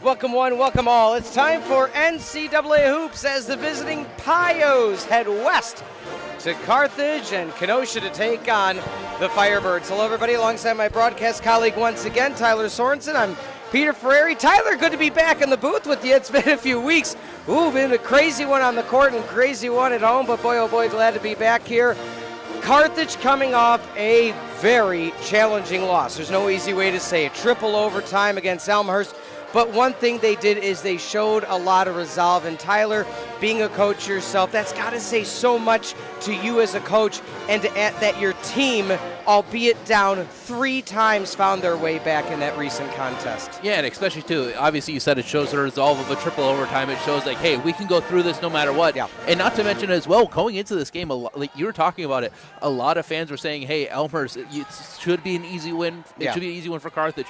Welcome one, welcome all. It's time for NCAA Hoops as the visiting Pios head west to Carthage and Kenosha to take on the Firebirds. Hello everybody, alongside my broadcast colleague once again, Tylor Sorensen. I'm Peter Ferreri. Tyler, good to be back in the booth with you. It's been a few weeks. Ooh, been a crazy one on the court and crazy one at home, but boy, oh boy, glad to be back here. Carthage coming off a very challenging loss. There's no easy way to say it. Triple overtime against Elmhurst. But one thing they did is they showed a lot of resolve. And Tyler, being a coach yourself, that's got to say so much to you as a coach and to add that your team, albeit down 3 times, found their way back in that recent contest. Yeah, and especially too, obviously you said it shows the resolve of a triple overtime. It shows like, hey, we can go through this no matter what. Yeah. And not to mention as well, going into this game, like you were talking about it, a lot of fans were saying, hey, Elmhurst, it should be an easy win. It should be an easy win for Carthage.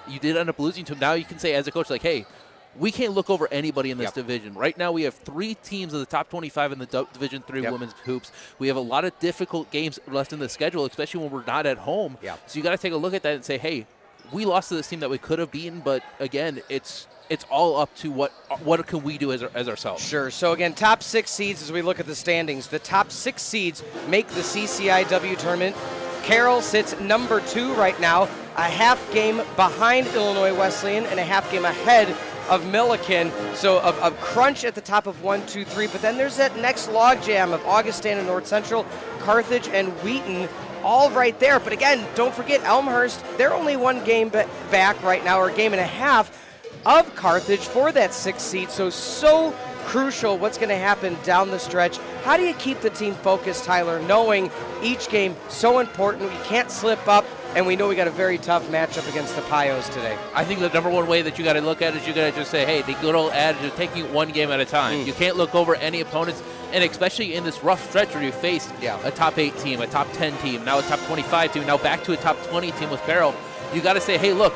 You did end up losing to them. Now you can say as a coach, like, hey, we can't look over anybody in this division. Right now we have 3 teams in the top 25 in the Division III women's hoops. We have a lot of difficult games left in the schedule, especially when we're not at home. So you got to take a look at that and say, hey, we lost to this team that we could have beaten, but again, it's all up to what can we do as ourselves. Sure. So again, top 6 seeds as we look at the standings. The top 6 seeds make the CCIW tournament. Carroll sits number 2 right now, a half game behind Illinois Wesleyan and a half game ahead of Millikin. So a crunch at the top of 1, 2, 3. But then there's that next logjam of Augustana and North Central, Carthage and Wheaton, all right there. But again, don't forget Elmhurst, they're only 1 game back right now, or a game and a half of Carthage for that 6th seed. So crucial what's going to happen down the stretch. How do you keep the team focused, Tyler, knowing each game so important, we can't slip up, and we know we got a very tough matchup against the Pios today? I think the number one way that you got to look at it is you got to just say, hey, the good old adage of taking 1 game at a time. You can't look over any opponents, and especially in this rough stretch where you face a top 8 team, a top 10 team, now a top 25 team, now back to a top 20 team with Carroll. You got to say, hey, look,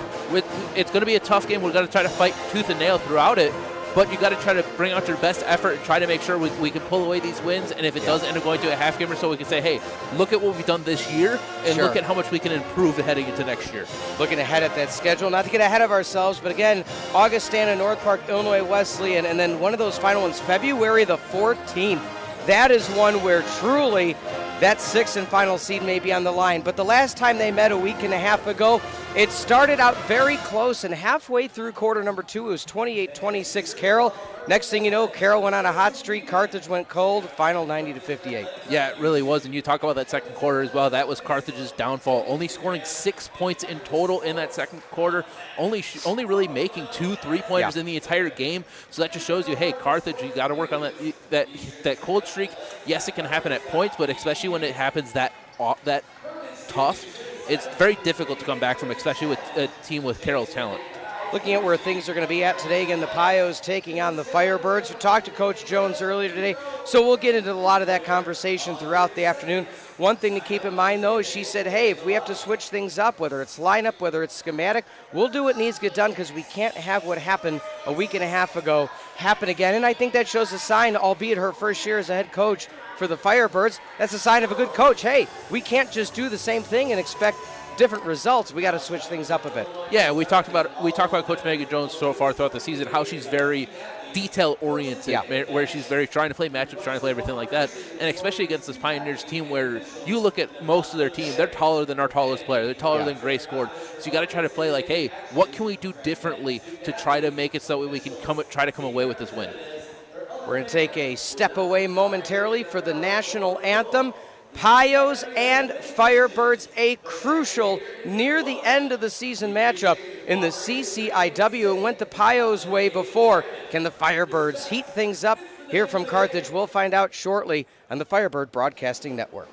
it's going to be a tough game. We're going to try to fight tooth and nail throughout it. But you got to try to bring out your best effort and try to make sure we can pull away these wins. And if it does end up going to a half game or so, we can say, hey, look at what we've done this year and look at how much we can improve heading into next year. Looking ahead at that schedule, not to get ahead of ourselves, but again, Augustana, North Park, Illinois Wesleyan, and then one of those final ones, February the 14th. That is one where truly that 6th and final seed may be on the line. But the last time they met a week and a half ago, it started out very close, and halfway through quarter number 2, it was 28-26 Carroll. Next thing you know, Carroll went on a hot streak, Carthage went cold, final 90-58. Yeah, it really was, and you talk about that second quarter as well. That was Carthage's downfall, only scoring 6 points in total in that second quarter, only really making 2 3-pointers in the entire game. So that just shows you, hey, Carthage, you got to work on that cold streak. Yes, it can happen at points, but especially when it happens that tough, it's very difficult to come back from, especially with a team with Carroll's talent. Looking at where things are going to be at today, again, the Pios taking on the Firebirds. We talked to Coach Jones earlier today, so we'll get into a lot of that conversation throughout the afternoon. One thing to keep in mind, though, is she said, hey, if we have to switch things up, whether it's lineup, whether it's schematic, we'll do what needs to get done because we can't have what happened a week and a half ago happen again. And I think that shows a sign, albeit her first year as a head coach for the Firebirds, that's a sign of a good coach. Hey, we can't just do the same thing and expect different results. We got to switch things up a bit. Yeah, we talked about Coach Megan Jones so far throughout the season, how she's very detail-oriented, where she's very trying to play matchups, trying to play everything like that, and especially against this Pioneers team where you look at most of their team, they're taller than our tallest player. They're taller than Grace scored. So you got to try to play like, hey, what can we do differently to try to make it so we can try to come away with this win? We're going to take a step away momentarily for the national anthem. Pios and Firebirds, a crucial near the end of the season matchup in the CCIW. It went the Pios' way before. Can the Firebirds heat things up? Here from Carthage, we'll find out shortly on the Firebird Broadcasting Network.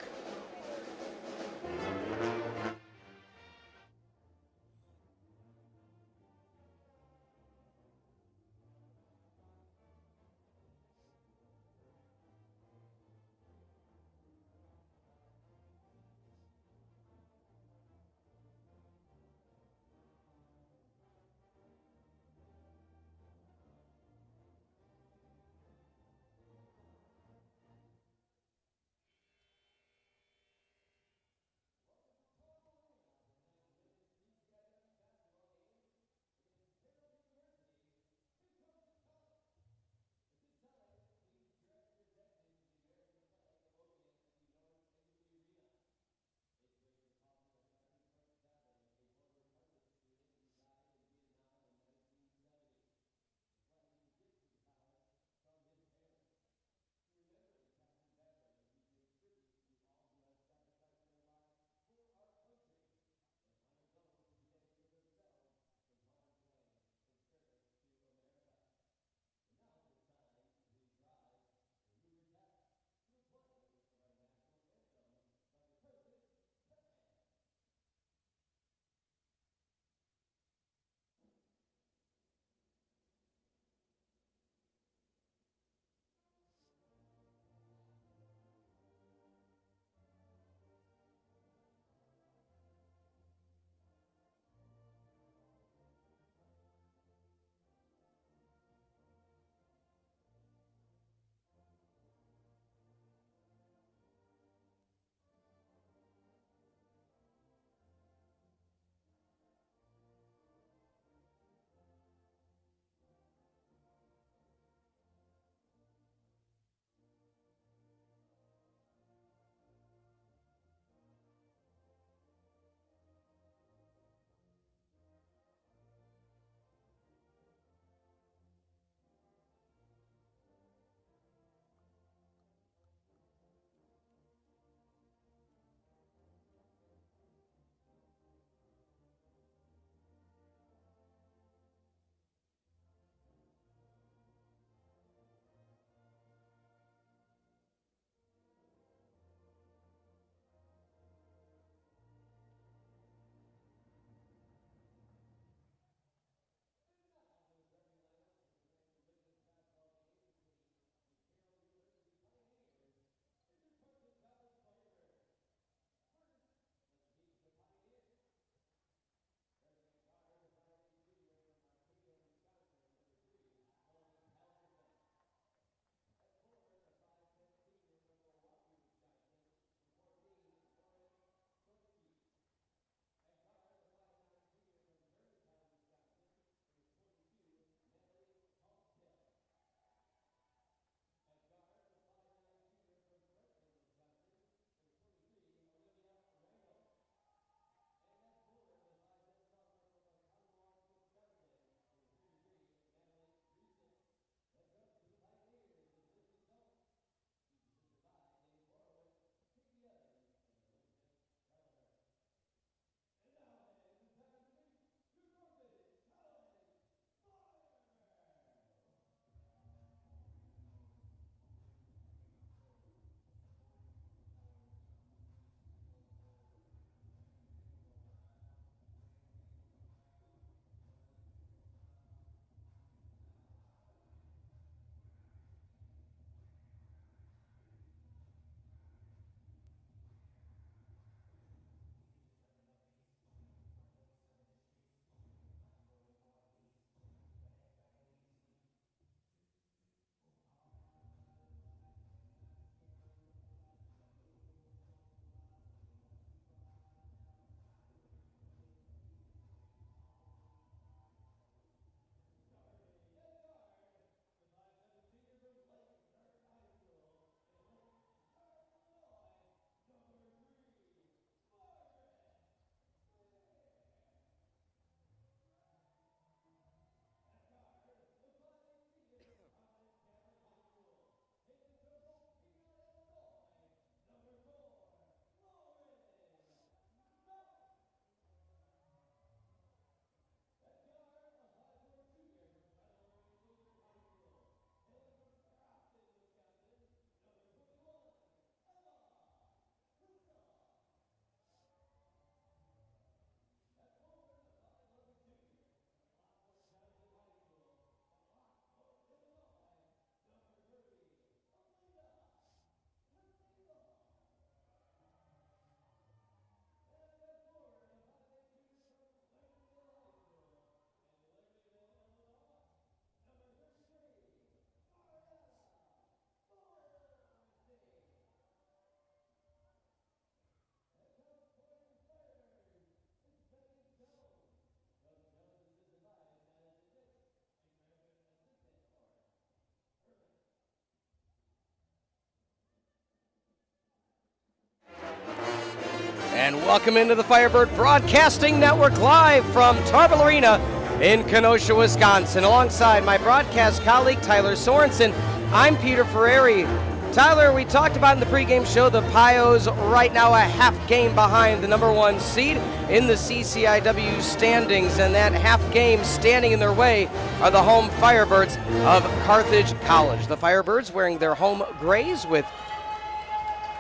And welcome into the Firebird Broadcasting Network live from Tarble Arena in Kenosha, Wisconsin. Alongside my broadcast colleague, Tylor Sorensen, I'm Peter Ferreri. Tylor, we talked about in the pregame show the Pios right now a half game behind the number 1 seed in the CCIW standings, and that half game standing in their way are the home Firebirds of Carthage College. The Firebirds wearing their home grays with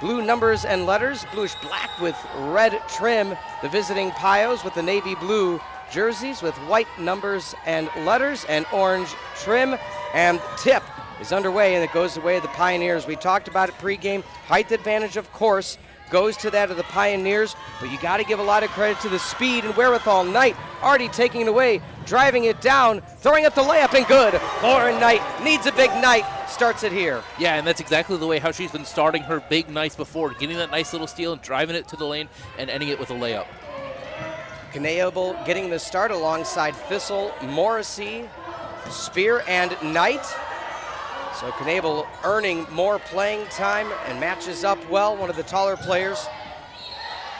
blue numbers and letters, bluish black with red trim. The visiting Pios with the navy blue jerseys with white numbers and letters and orange trim. And tip is underway, and it goes the way of the Pioneers. We talked about it pregame. Height advantage, of course, goes to that of the Pioneers, but you got to give a lot of credit to the speed and wherewithal. Knight already taking it away, driving it down, throwing up the layup, and good. Lauren Knight needs a big night, starts it here. Yeah, and that's exactly the way how she's been starting her big nights before, getting that nice little steal and driving it to the lane and ending it with a layup. Knable getting the start alongside Thistle, Morrissey, Spear, and Knight. So Knable earning more playing time and matches up well, one of the taller players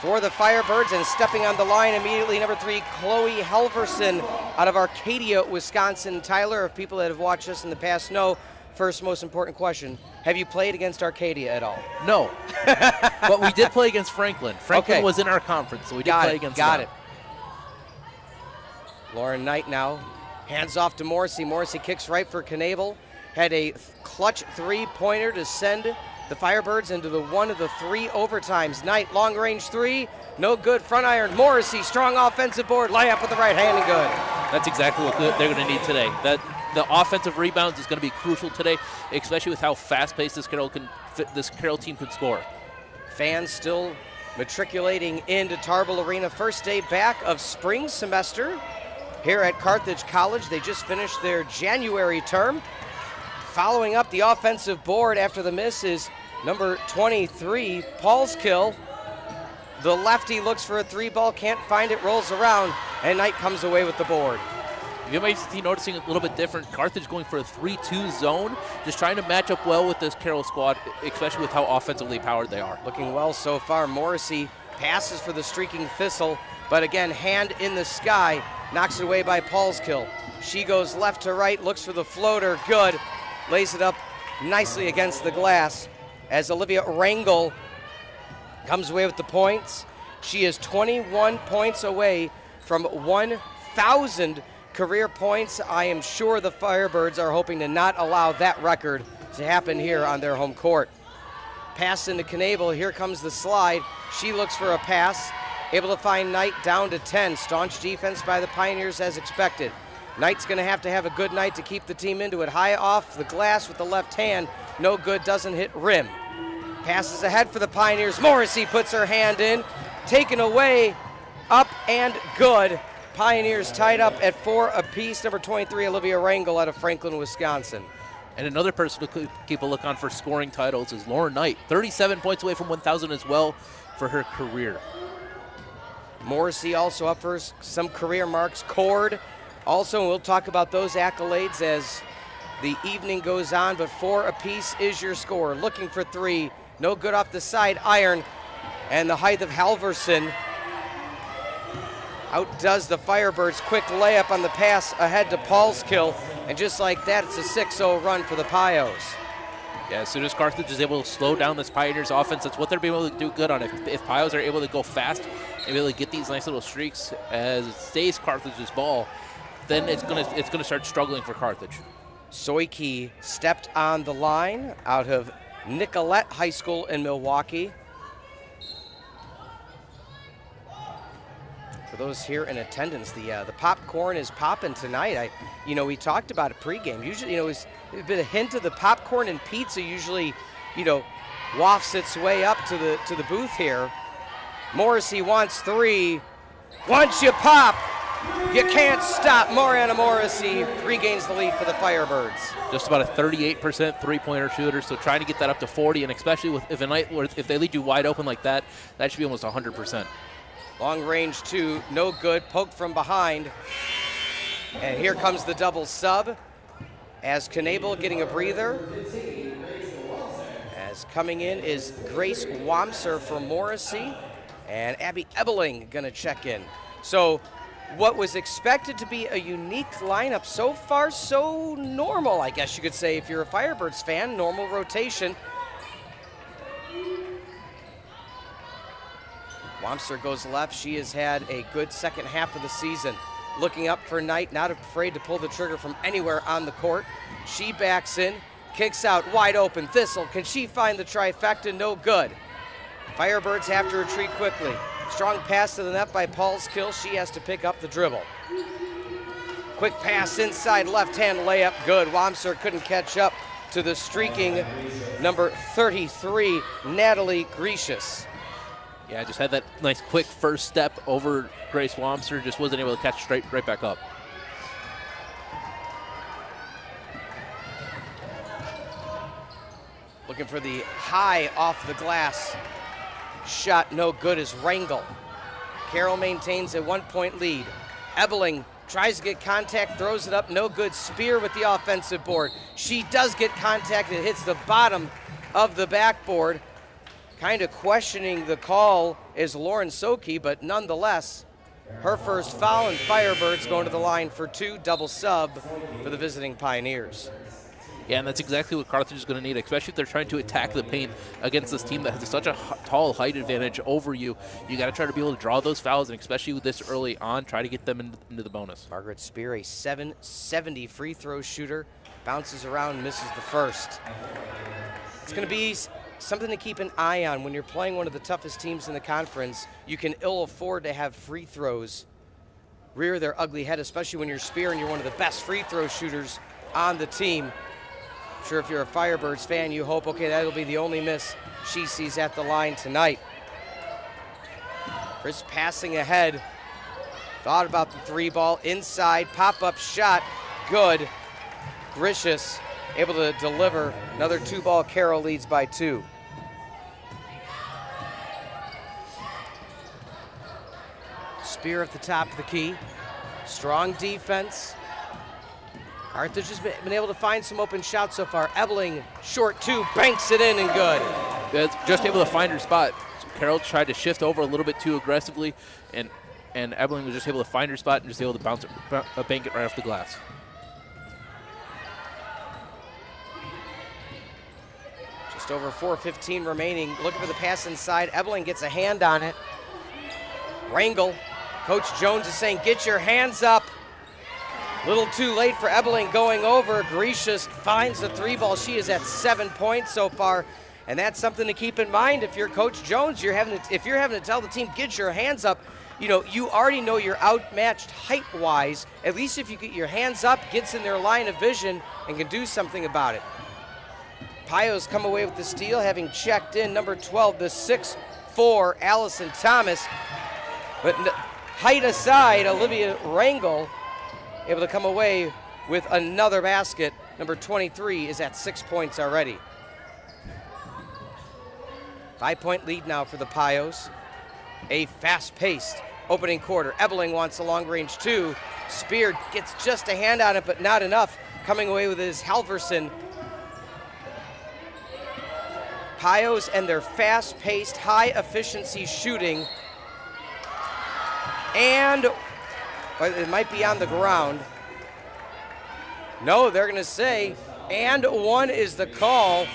for the Firebirds, and stepping on the line immediately, number 3, Chloe Halverson out of Arcadia, Wisconsin. Tylor, if people that have watched us in the past know, first most important question, have you played against Arcadia at all? No, but we did play against Franklin. Franklin was in our conference, so we did play against them. Got it. Lauren Knight now hands off to Morrissey. Morrissey kicks right for Knable. Had a clutch three-pointer to send the Firebirds into the one of the 3 overtimes. Knight, long-range 3, no good. Front iron, Morrissey, strong offensive board, layup with the right hand and good. That's exactly what they're going to need today. The offensive rebounds is going to be crucial today, especially with how fast-paced this Carroll team can score. Fans still matriculating into Tarble Arena. First day back of spring semester here at Carthage College. They just finished their January term. Following up the offensive board after the miss is number 23, Paulskill. The lefty looks for a 3-ball, can't find it, rolls around, and Knight comes away with the board. You might be noticing a little bit different. Carthage going for a 3-2 zone, just trying to match up well with this Carroll squad, especially with how offensively powered they are. Looking well so far. Morrissey passes for the streaking Thistle, but again, hand in the sky, knocks it away by Paulskill. She goes left to right, looks for the floater, good. Lays it up nicely against the glass as Olivia Rangel comes away with the points. She is 21 points away from 1,000 career points. I am sure the Firebirds are hoping to not allow that record to happen here on their home court. Pass into Knable. Here comes the slide. She looks for a pass. Able to find Knight down to 10. Staunch defense by the Pioneers as expected. Knight's going to have a good night to keep the team into it. High off the glass with the left hand. No good, doesn't hit rim. Passes ahead for the Pioneers. Morrissey puts her hand in. Taken away, up and good. Pioneers tied up at 4 apiece. Number 23, Olivia Rangel out of Franklin, Wisconsin. And another person to keep a look on for scoring titles is Lauren Knight. 37 points away from 1,000 as well for her career. Morrissey also up for some career marks. Cord also, we'll talk about those accolades as the evening goes on, but 4 apiece is your score. Looking for 3, no good off the side iron, and the height of Halverson outdoes the Firebirds. Quick layup on the pass ahead to Paulskill, and just like that, it's a 6-0 run for the Pios. Yeah, as soon as Carthage is able to slow down this Pioneers offense, that's what they're being able to do good on. If Pios are able to go fast and be able to get these nice little streaks as it stays Carthage's ball, then it's gonna start struggling for Carthage. Soike stepped on the line out of Nicollet High School in Milwaukee. For those here in attendance, the popcorn is popping tonight. We talked about it pregame. Usually, it's a bit of hint of the popcorn and pizza usually, wafts its way up to the booth here. Morrissey wants 3. Once you pop, you can't stop. Mariana Morrissey regains the lead for the Firebirds. Just about a 38% three-pointer shooter, so trying to get that up to 40, and especially if they lead you wide open like that, that should be almost 100%. Long range 2, no good. Poked from behind. And here comes the double sub as Knable getting a breather. As coming in is Grace Wamser for Morrissey. And Abby Ebeling going to check in. So what was expected to be a unique lineup, so far so normal, I guess you could say, if you're a Firebirds fan, normal rotation. Wamser goes left. She has had a good second half of the season. Looking up for Knight, not afraid to pull the trigger from anywhere on the court. She backs in, kicks out wide open. Thistle, can she find the trifecta? No good. Firebirds have to retreat quickly. Strong pass to the net by Paulskill. She has to pick up the dribble. Quick pass inside, left-hand layup, good. Wamser couldn't catch up to the streaking number 33, Natalie Grecius. Yeah, just had that nice quick first step over Grace Wamser, just wasn't able to catch right back up. Looking for the high off the glass. Shot no good as Rangel. Carroll maintains a 1-point lead. Ebeling tries to get contact, throws it up, no good. Spear with the offensive board. She does get contact, it hits the bottom of the backboard. Kind of questioning the call is Lauren Soki, but nonetheless, her first foul, and Firebirds going to the line for 2, double sub for the visiting Pioneers. Yeah, and that's exactly what Carthage is going to need, especially if they're trying to attack the paint against this team that has such a tall height advantage over you. You got to try to be able to draw those fouls, and especially with this early on, try to get them into the bonus. Margaret Spear, a 770 free throw shooter, bounces around, misses the first. It's going to be something to keep an eye on when you're playing one of the toughest teams in the conference. You can ill afford to have free throws rear their ugly head, especially when you're Spear and you're one of the best free throw shooters on the team. I'm sure if you're a Firebirds fan, you hope, okay, that'll be the only miss she sees at the line tonight. Chris passing ahead. Thought about the 3-ball, inside, pop-up shot, good. Gricius able to deliver. Another 2-ball, Carroll leads by 2. Spear at the top of the key. Strong defense. Carthage has been able to find some open shots so far. Ebeling, short 2, banks it in and good. That's just able to find her spot. Carroll tried to shift over a little bit too aggressively, and Ebeling was just able to find her spot and just able to bank it right off the glass. Just over 4:15 remaining. Looking for the pass inside. Ebeling gets a hand on it. Rangel. Coach Jones is saying, get your hands up. Little too late for Ebeling going over. Grecius finds the 3-ball. She is at 7 points so far, and that's something to keep in mind if you're Coach Jones. If you're having to tell the team, get your hands up, you already know you're outmatched height-wise. At least if you get your hands up, gets in their line of vision and can do something about it. Pios come away with the steal, having checked in number 12, the 6'4", Allison Thomas. But height aside, Olivia Rangel able to come away with another basket. Number 23 is at 6 points already. 5-point lead now for the Pios. A fast-paced opening quarter. Ebeling wants a long-range 2. Spear gets just a hand on it, but not enough. Coming away with his Halverson. Pios and their fast-paced, high-efficiency shooting. And it might be on the ground. No, they're going to say, and one is the call.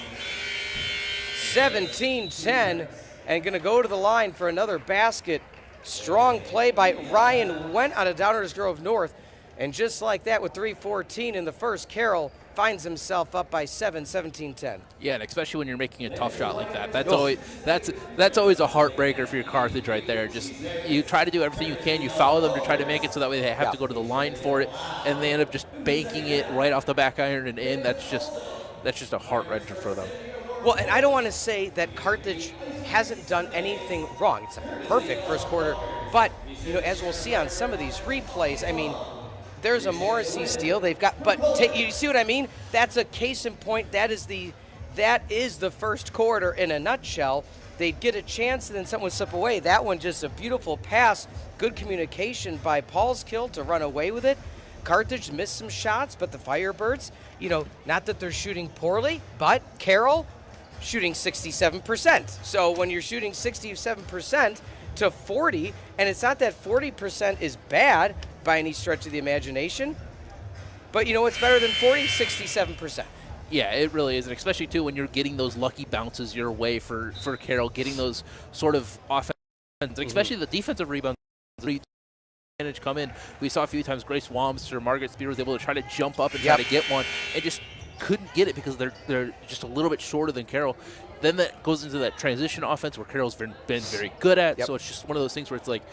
17-10, and going to go to the line for another basket. Strong play by Ryan Went out of Downers Grove North. And just like that, with 3:14 in the first, Carroll finds himself up by 7, 17-10. Yeah, and especially when you're making a tough shot like that. That's always a heartbreaker for your Carthage right there. Just you try to do everything you can. You follow them to try to make it so that way they have to go to the line for it, and they end up just banking it right off the back iron and in. That's just a heart wrencher for them. Well, and I don't want to say that Carthage hasn't done anything wrong. It's a perfect first quarter, but as we'll see on some of these replays, I mean, there's a Morrissey steal they've got, but you see what I mean? That's a case in point. That is the first quarter in a nutshell. They'd get a chance and then someone would slip away. That one just a beautiful pass, good communication by Paulskill to run away with it. Carthage missed some shots, but the Firebirds, not that they're shooting poorly, but Carroll shooting 67%. So when you're shooting 67%, to 40, and it's not that 40% is bad by any stretch of the imagination, but you know what's better than 40? 67%. Yeah, it really is, and especially, too, when you're getting those lucky bounces your way for Carroll, getting those sort of offense, especially the defensive rebounds come in. We saw a few times Grace Wamps or Margaret Spear was able to try to jump up and try to get one, and just couldn't get it because they're just a little bit shorter than Carroll. Then that goes into that transition offense where Carroll's been very good at. So it's just one of those things where it's like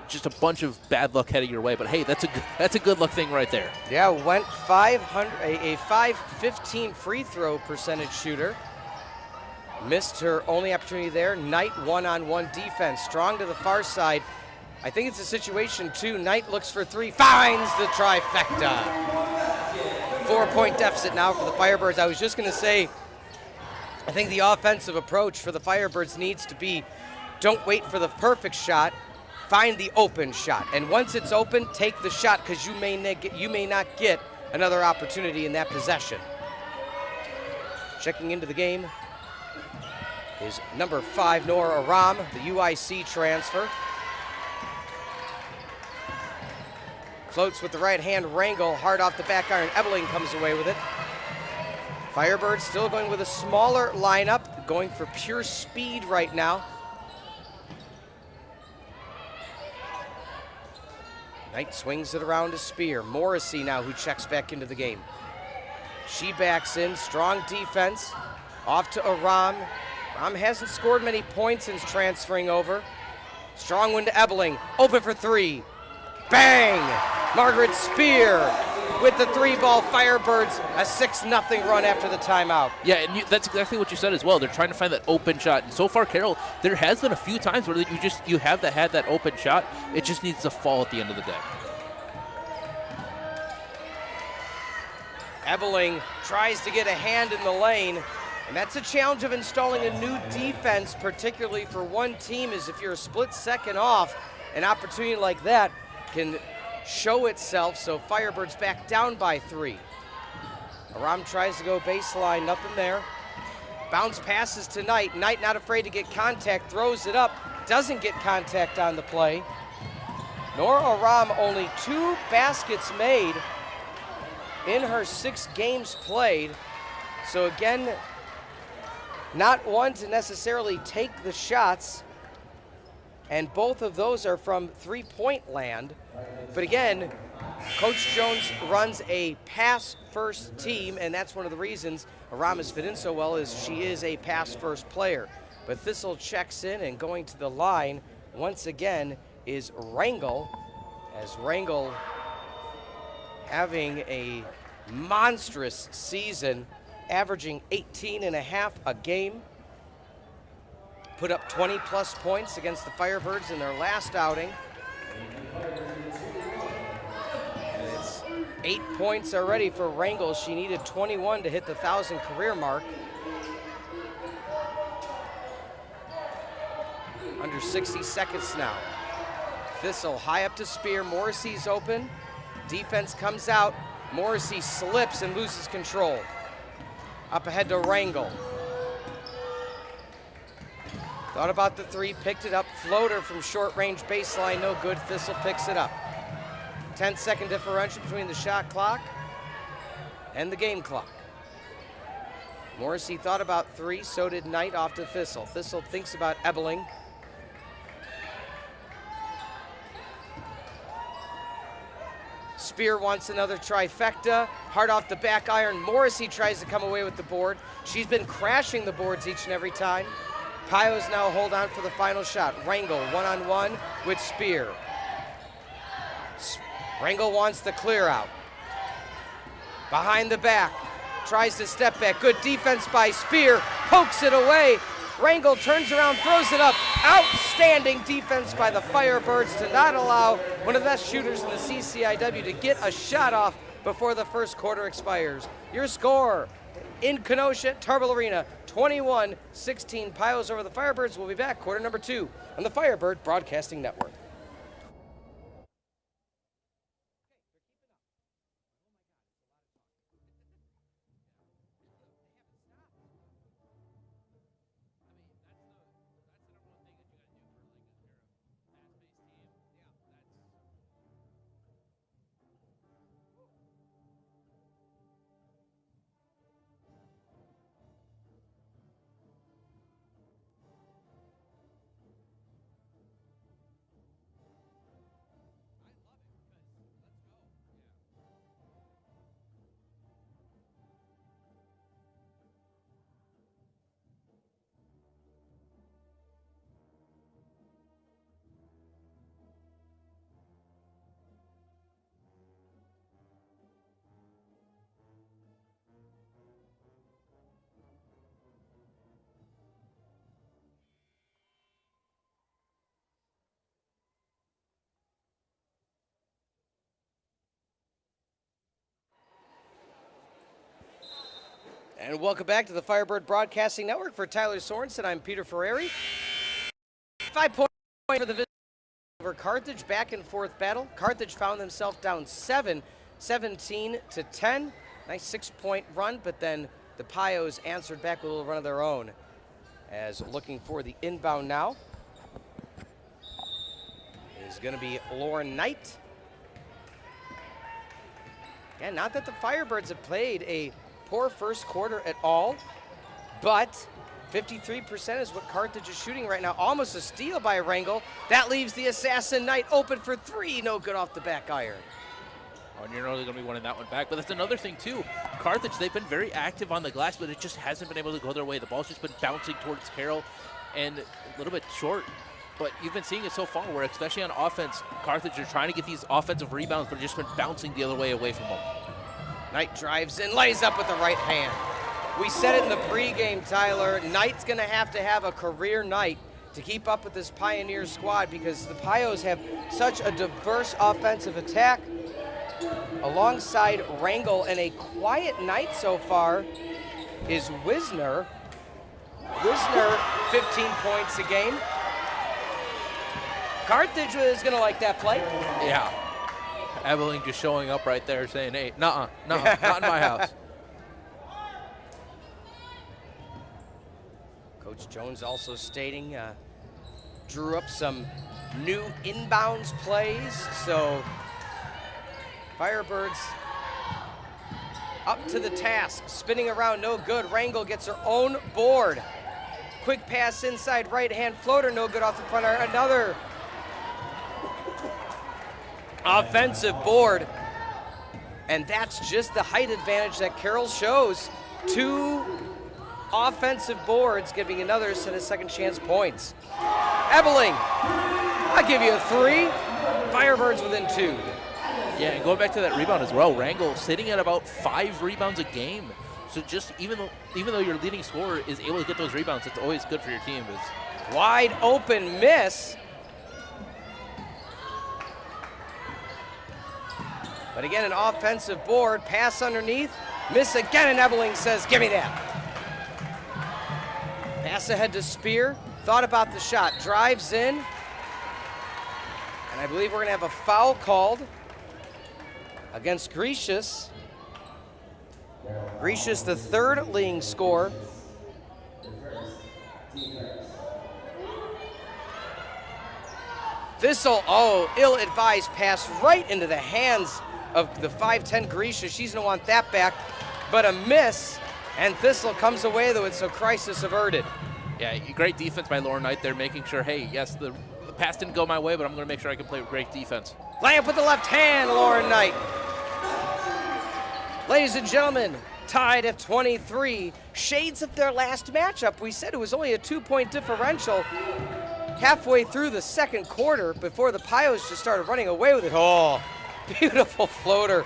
just a bunch of bad luck heading your way. But hey, that's a good luck thing right there. Yeah, went a 515 free throw percentage shooter. Missed her only opportunity there. Knight one-on-one defense, strong to the far side. I think it's a situation too. Knight looks for three, finds the trifecta. 4-point deficit now for the Firebirds. I was just going to say, I think the offensive approach for the Firebirds needs to be, don't wait for the perfect shot, find the open shot. And once it's open, take the shot, because you may not get another opportunity in that possession. Checking into the game is number 5, Nora Aram, the UIC transfer. Floats with the right hand, Rangel, hard off the back iron. Ebeling comes away with it. Firebirds still going with a smaller lineup, going for pure speed right now. Knight swings it around to Spear. Morrissey now, who checks back into the game. She backs in, strong defense. Off to Aram. Aram hasn't scored many points since transferring over. Strong one to Ebeling, open for three. Bang! Margaret Spear with the 3-ball. Firebirds, a 6-0 run after the timeout. Yeah, and that's exactly what you said as well. They're trying to find that open shot. And so far, Carroll, there has been a few times where you have had that open shot. It just needs to fall at the end of the day. Ebeling tries to get a hand in the lane, and that's a challenge of installing a new defense, particularly for one team, is if you're a split second off, an opportunity like that can show itself. So Firebirds back down by 3. Aram tries to go baseline, nothing there. Bounce passes to Knight. Knight not afraid to get contact, throws it up, doesn't get contact on the play. Nora Aram only 2 baskets made in her 6 games played. So again, not one to necessarily take the shots, and both of those are from 3-point land. But again, Coach Jones runs a pass-first team, and that's one of the reasons Aram has fit in so well, is she is a pass-first player. But Thistle checks in, and going to the line once again is Rangel, as Rangel having a monstrous season, averaging 18.5 a game. Put up 20-plus points against the Firebirds in their last outing. And it's 8 points already for Rangel. She needed 21 to hit the 1,000 career mark. Under 60 seconds now. Thistle high up to Spear. Morrissey's open. Defense comes out. Morrissey slips and loses control. Up ahead to Rangel. Thought about the 3, picked it up. Floater from short range baseline, no good. Thistle picks it up. 10-second differential between the shot clock and the game clock. Morrissey thought about 3, so did Knight off to Thistle. Thistle thinks about Ebeling. Spear wants another trifecta. Hard off the back iron. Morrissey tries to come away with the board. She's been crashing the boards each and every time. Pios now hold on for the final shot. Rangel one-on-one with Spear. Rangel wants the clear out. Behind the back, tries to step back. Good defense by Spear, pokes it away. Rangel turns around, throws it up. Outstanding defense by the Firebirds to not allow one of the best shooters in the CCIW to get a shot off before the first quarter expires. Your score in Kenosha, Tarble Arena, 21-16 Pios over the Firebirds. We'll be back quarter number 2 on the Firebird Broadcasting Network. And welcome back to the Firebird Broadcasting Network. For Tylor Sorensen, I'm Peter Ferreri. 5 points for the visit over Carthage. Back and forth battle. Carthage found themselves down 17-10. Nice 6-point run, but then the Pios answered back with a little run of their own. As looking for the inbound now is going to be Lauren Knight. And not that the Firebirds have played a poor first quarter at all, but 53% is what Carthage is shooting right now. Almost a steal by Rangel. That leaves the Assassin Knight open for three. No good off the back iron. Oh, and you're only going to be winning that one back. But that's another thing, too. Carthage, they've been very active on the glass, but it just hasn't been able to go their way. The ball's just been bouncing towards Carroll and a little bit short. But you've been seeing it so far where, especially on offense, Carthage are trying to get these offensive rebounds, but just been bouncing the other way away from them. Knight drives in, lays up with the right hand. We said it in the pregame, Tyler. Knight's going to have a career night to keep up with this Pioneer squad because the Pios have such a diverse offensive attack. Alongside Rangel, and a quiet night so far is Wisner. Wisner, 15 points a game. Carthage is going to like that play. Yeah. Ebeling just showing up right there saying, hey, nuh-uh, not in my house. Coach Jones also stating, drew up some new inbounds plays, so Firebirds up to the task, spinning around, no good. Rangel gets her own board. Quick pass inside, right hand floater, no good off the front iron. Another offensive board, and that's just the height advantage that Carroll shows. 2 offensive boards, giving another set of second chance points. Ebeling, I'll give you a 3. Firebirds within 2. Yeah, and going back to that rebound as well, Rangel sitting at about 5 rebounds a game. So just even though your leading scorer is able to get those rebounds, it's always good for your team. Wide open miss. But again, an offensive board, pass underneath, miss again, and Ebeling says, give me that. Pass ahead to Spear, thought about the shot, drives in, and I believe we're gonna have a foul called against Grecius. Grecius, the 3rd leading scorer. Thistle, ill-advised pass right into the hands of the 5'10 Grecius. She's gonna want that back, but a miss, and Thistle comes away with it, so crisis averted. Yeah, great defense by Lauren Knight there, making sure, hey, yes, the pass didn't go my way, but I'm gonna make sure I can play with great defense. Layup with the left hand, Lauren Knight. Ladies and gentlemen, tied at 23. Shades of their last matchup. We said it was only a 2-point differential halfway through the second quarter before the Pios just started running away with it. Oh, beautiful floater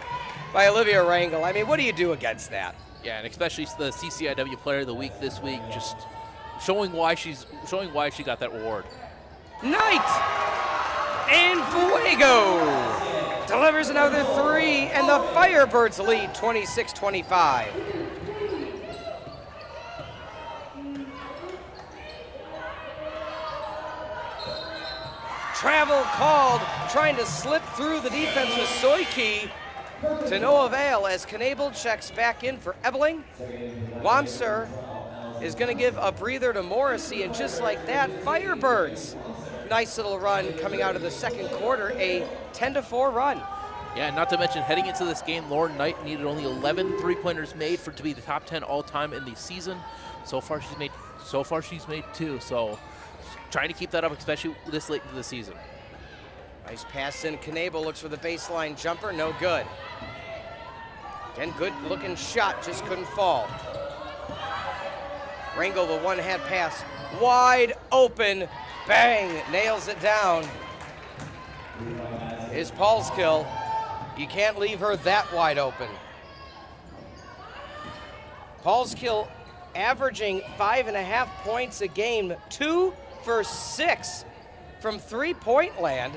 by Olivia Rangel. I mean, what do you do against that? Yeah, and especially the CCIW Player of the Week this week, just showing why she got that award. Knight and Fuego delivers another 3, and the Firebirds lead 26-25. Travel called, trying to slip through the defense with Soiki, to no avail as Knabel checks back in for Ebeling. Wamser is going to give a breather to Morrissey, and just like that, Firebirds. Nice little run coming out of the second quarter, a 10-4 run. Yeah, not to mention heading into this game, Lauren Knight needed only 11 3-pointers made to be the top 10 all-time in the season. So far she's made 2. So trying to keep that up, especially this late into the season. Nice pass in. Knabel looks for the baseline jumper, no good. Again, good looking shot, just couldn't fall. Rangel, the one-hand pass, wide open, bang, nails it down. Is Paul's kill. You can't leave her that wide open. Paul's kill averaging 5.5 points a game, 2 for 6 from 3-point land.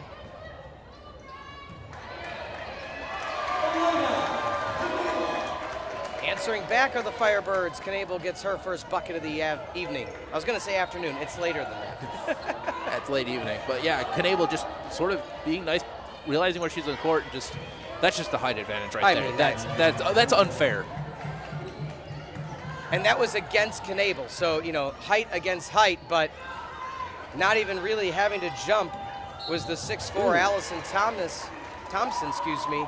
And Answering back are the Firebirds. Knable gets her first bucket of the evening. I was going to say afternoon. It's later than that. It's late evening. But yeah, Knable just sort of being nice, realizing where she's on the court, and just that's just the height advantage right there. I mean, that's unfair. And that was against Knable. So, you know, height against height, but not even really having to jump was the 6'4" Allison Thompson, excuse me.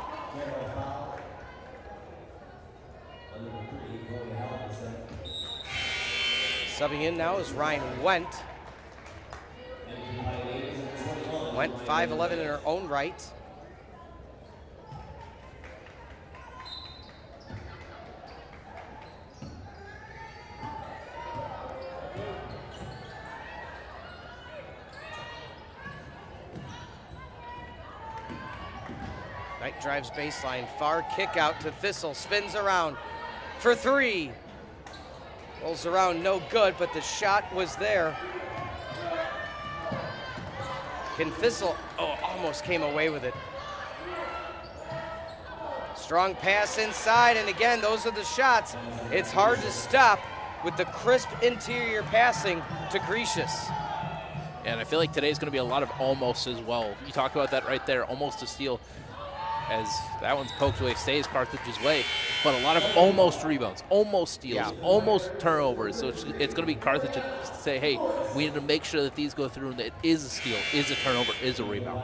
Subbing in now is Ryan Wendt. Wendt 5'11" in her own right. Knight drives baseline, far kick out to Thistle, spins around for three. Rolls around, no good, but the shot was there. Can Thistle, almost came away with it. Strong pass inside, and again, those are the shots. It's hard to stop with the crisp interior passing to Gracious. And I feel like today's going to be a lot of almost as well. You talk about that right there, almost a steal, as that one's poked away, stays Carthage's way. But a lot of almost rebounds, almost steals, almost turnovers. So it's going to be Carthage to say, hey, we need to make sure that these go through and that it is a steal, is a turnover, is a rebound.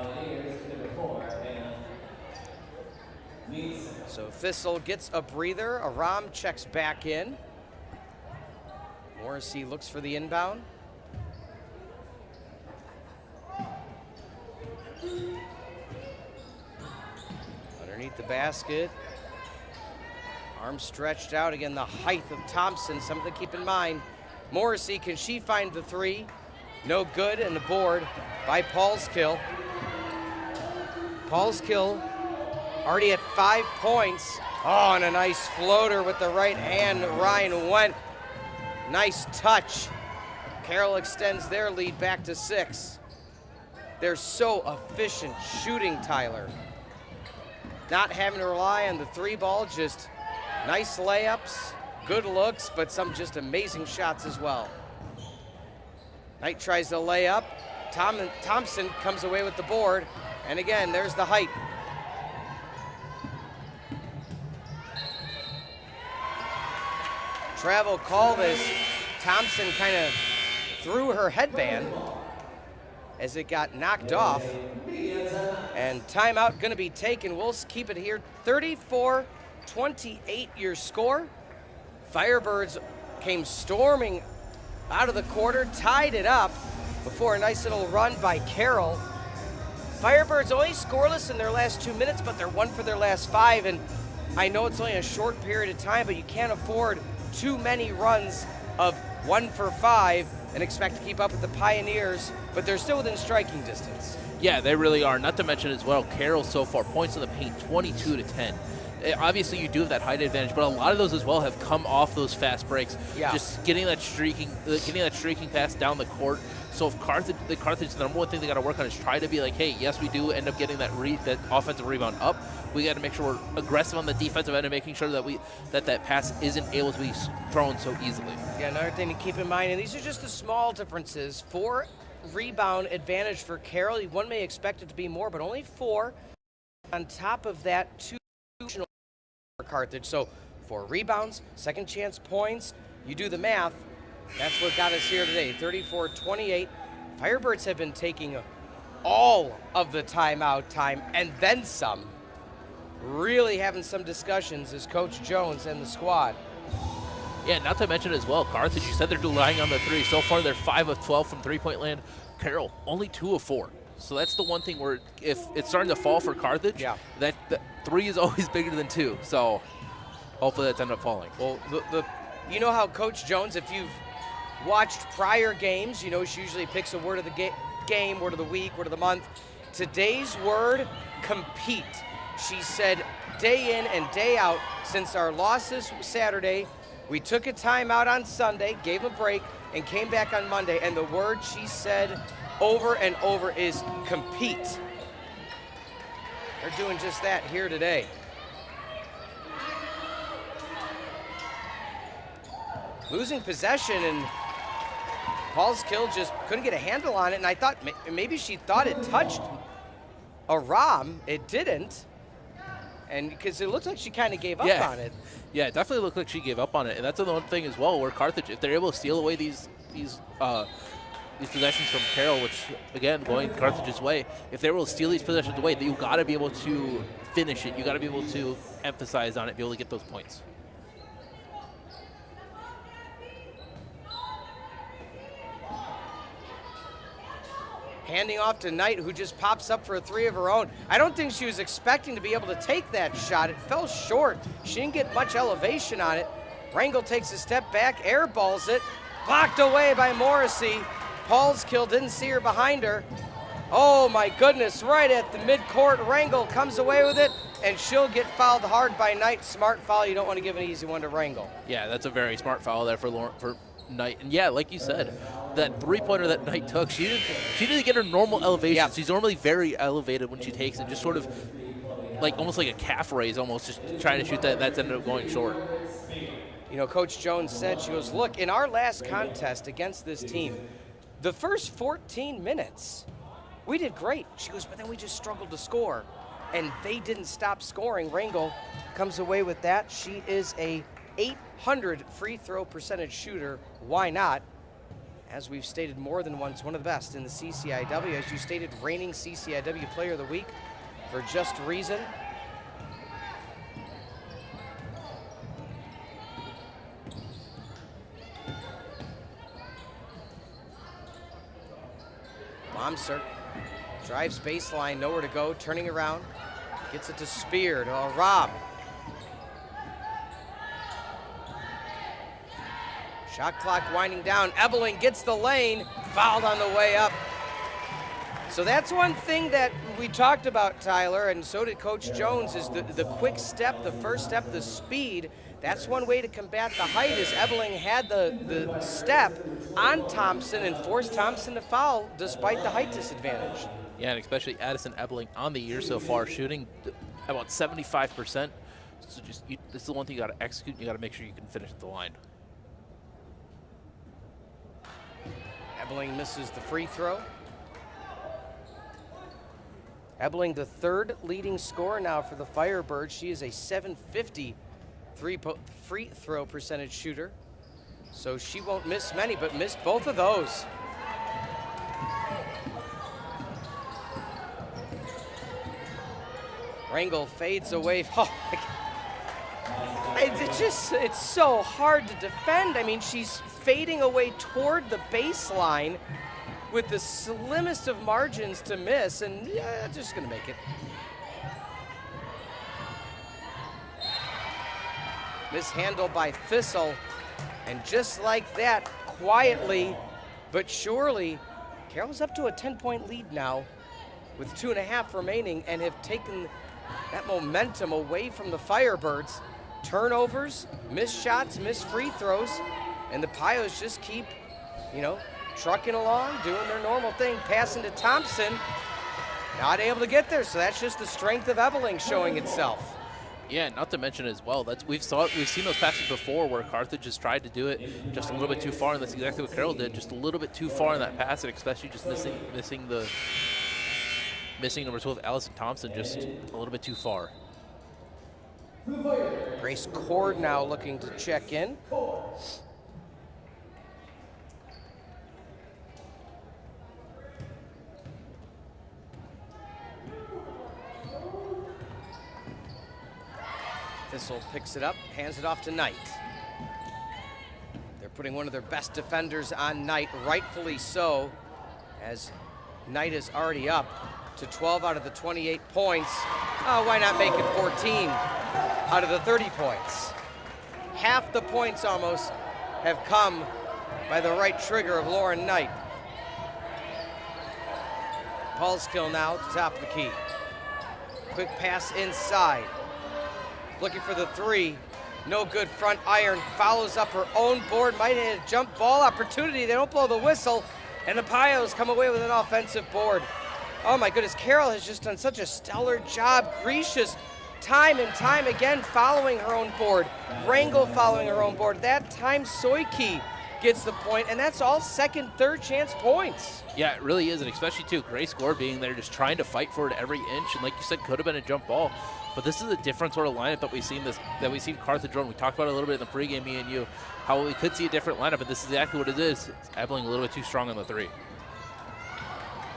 So Thistle gets a breather. Aram checks back in. Morrissey looks for the inbound. Underneath the basket. Arms stretched out. Again, the height of Thompson, something to keep in mind. Morrissey, can she find the three? No good, and the board by Paulskill. Paulskill already at 5 points. Oh, and a nice floater with the right hand. Ryan Wendt. Nice touch. Carroll extends their lead back to 6. They're so efficient shooting, Tylor. Not having to rely on the three ball, just nice layups, good looks, but some just amazing shots as well. Knight tries to lay up. Thompson comes away with the board, and again, there's the height. Travel call this. Thompson kind of threw her headband as it got knocked off. And timeout going to be taken. We'll keep it here. 34-28 your score. Firebirds came storming out of the quarter, tied it up before a nice little run by Carroll. Firebirds only scoreless in their last 2 minutes, but they're 1 for their last 5. And I know it's only a short period of time, but you can't afford too many runs of 1 for 5 and expect to keep up with the Pioneers, but they're still within striking distance. Yeah, they really are. Not to mention as well, Carroll so far, points in the paint, 22-10. Obviously, you do have that height advantage, but a lot of those as well have come off those fast breaks. Yeah. Just getting that streaking pass down the court. So if Carthage, the number one thing they got to work on is try to be like, hey, yes, we do end up getting that offensive rebound up. We got to make sure we're aggressive on the defensive end and making sure that that pass isn't able to be thrown so easily. Yeah, another thing to keep in mind, and these are just the small differences. 4 rebound advantage for Carroll. One may expect it to be more, but only 4. On top of that, 2 for Carthage. So 4 rebounds, second chance points. You do the math. That's what got us here today, 34-28. Firebirds have been taking all of the timeout time and then some. Really having some discussions as Coach Jones and the squad. Yeah, not to mention as well, Carthage, you said they're relying on the 3. So far, they're 5 of 12 from three-point land. Carroll, only 2 of 4. So that's the one thing where if it's starting to fall for Carthage, that 3 is always bigger than 2. So hopefully that's ended up falling. Well, you know how Coach Jones, if you've watched prior games, you know she usually picks a word of the game, word of the week, word of the month. Today's word, compete. She said day in and day out since our loss this Saturday, we took a timeout on Sunday, gave a break, and came back on Monday, and the word she said over and over is compete. They're doing just that here today. losing possession, and Paulskill just couldn't get a handle on it, and I thought maybe she thought it touched Aram. It didn't, and because it looked like she kind of gave up on it. Yeah, it definitely looked like she gave up on it, and that's the one thing as well where Carthage, if they're able to steal away these possessions from Carroll, which again going Carthage's way, if they're able to steal these possessions away, you got to be able to finish it. You got to be able to emphasize on it, be able to get those points. Handing off to Knight, who just pops up for a three of her own. I don't think she was expecting to be able to take that shot. It fell short. She didn't get much elevation on it. Rangel takes a step back, airballs it, blocked away by Morrissey. Paulskill didn't see her behind her. Oh my goodness, right at the midcourt, Rangel comes away with it, and she'll get fouled hard by Knight. Smart foul, you don't want to give an easy one to Rangel. Yeah, that's a very smart foul there for Knight. And yeah, like you said, that three-pointer that Knight took, she didn't get her normal elevation. Yeah. She's normally very elevated when she takes it, just sort of like almost like a calf raise, almost just trying to shoot that. That's ended up going short. You know, Coach Jones said, she goes, look, in our last contest against this team, the first 14 minutes, we did great. She goes, but then we just struggled to score, and they didn't stop scoring. Rangel comes away with that. She is a 800 free throw percentage shooter. Why not? As we've stated more than once, one of the best in the CCIW. As you stated, reigning CCIW Player of the Week for just reason. Momser drives baseline, nowhere to go, turning around, gets it to Spear, to Rob. Shot clock winding down. Ebeling gets the lane, fouled on the way up. So that's one thing that we talked about, Tyler, and so did Coach Jones, is the quick step, the first step, the speed. That's one way to combat the height, is Ebeling had the step on Thompson and forced Thompson to foul despite the height disadvantage. Yeah, and especially Addison Ebeling on the year so far, shooting about 75%. So this is the one thing you got to execute, and you got to make sure you can finish at the line. Ebeling misses the free throw. Ebeling, the third leading scorer now for the Firebirds. She is a 750 free throw percentage shooter. So she won't miss many, but missed both of those. Rangel fades away. Oh, it's so hard to defend. I mean, she's fading away toward the baseline with the slimmest of margins to miss, and yeah, just gonna make it. Mishandled by Thistle, and just like that, quietly but surely, Carroll's up to a 10-point lead now with 2.5 remaining, and have taken that momentum away from the Firebirds. Turnovers, missed shots, missed free throws, and the Pios just keep, trucking along, doing their normal thing, passing to Thompson. Not able to get there, so that's just the strength of Ebeling showing itself. Yeah, not to mention as well, we've seen those passes before where Carthage has tried to do it just a little bit too far, and that's exactly what Carroll did, just a little bit too far in that pass, and especially just missing number 12, Allison Thompson, just a little bit too far. Grace Cord now looking to check in. Thistle picks it up, hands it off to Knight. They're putting one of their best defenders on Knight, rightfully so, as Knight is already up to 12 out of the 28 points. Oh, why not make it 14 out of the 30 points? Half the points almost have come by the right trigger of Lauren Knight. Paulskill now at the top of the key. Quick pass inside. Looking for the three. No good, front iron. Follows up her own board. Might have a jump ball opportunity. They don't blow the whistle. And the Pios come away with an offensive board. Oh my goodness, Carroll has just done such a stellar job. Grecia's time and time again following her own board. Rangel following her own board. That time Soiki gets the point, and that's all second, third chance points. Yeah, it really is, and especially too, Grace Gore being there just trying to fight for it every inch, and like you said, could have been a jump ball. But this is a different sort of lineup that we've seen Carthage run. We talked about it a little bit in the pregame, me and you, how we could see a different lineup, but this is exactly what it is. It's Abilene a little bit too strong on the three.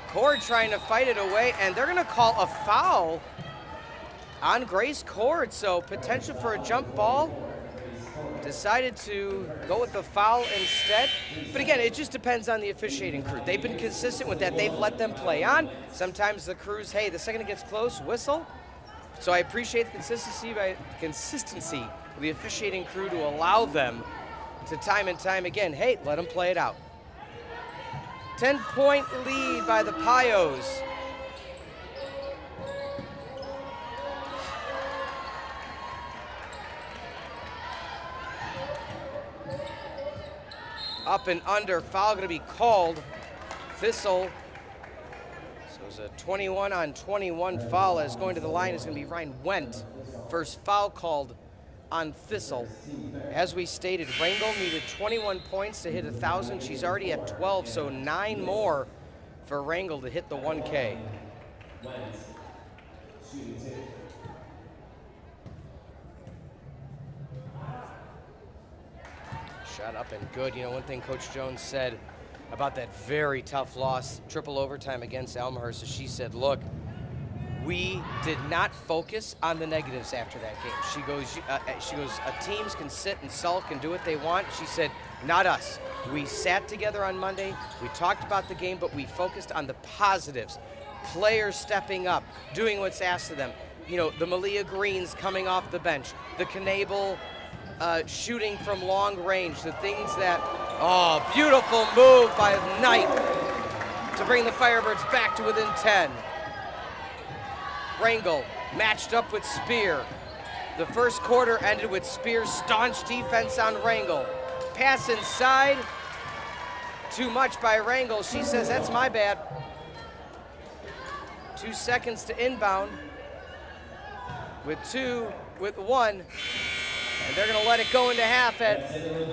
Cord trying to fight it away, and they're going to call a foul on Grace Cord, so potential for a jump ball. Decided to go with the foul instead. But again, it just depends on the officiating crew. They've been consistent with that. They've let them play on. Sometimes the crews, hey, the second it gets close, whistle. So I appreciate the consistency of the officiating crew to allow them to time and time again, hey, let them play it out. 10-point lead by the Pios. Up and under, foul going to be called. Thistle. So it's a 21-on-21 foul. As going to the line is going to be Ryan Wendt. First foul called on Thistle. As we stated, Rangel needed 21 points to hit 1,000. She's already at 12, so 9 more for Rangel to hit the 1K. Shot up and good. You know, one thing Coach Jones said about that very tough loss, triple overtime against Elmhurst, is she said, look, we did not focus on the negatives after that game. She goes, teams can sit and sulk and do what they want. She said, not us. We sat together on Monday. We talked about the game, but we focused on the positives. Players stepping up, doing what's asked of them. You know, the Malia Greens coming off the bench, the Knable shooting from long range, the things that, oh, beautiful move by Knight to bring the Firebirds back to within 10. Rangel matched up with Spear. The first quarter ended with Spear's staunch defense on Rangel. Pass inside, too much by Rangel. She says, that's my bad. 2 seconds to inbound with 1. And they're going to let it go into half at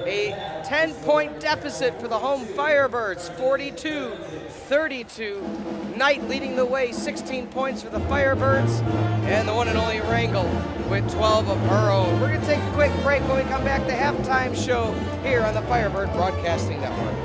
a 10-point deficit for the home Firebirds, 42-32. Knight leading the way, 16 points for the Firebirds, and the one and only Rangel with 12 of her own. We're going to take a quick break. When we come back, the halftime show here on the Firebird Broadcasting Network.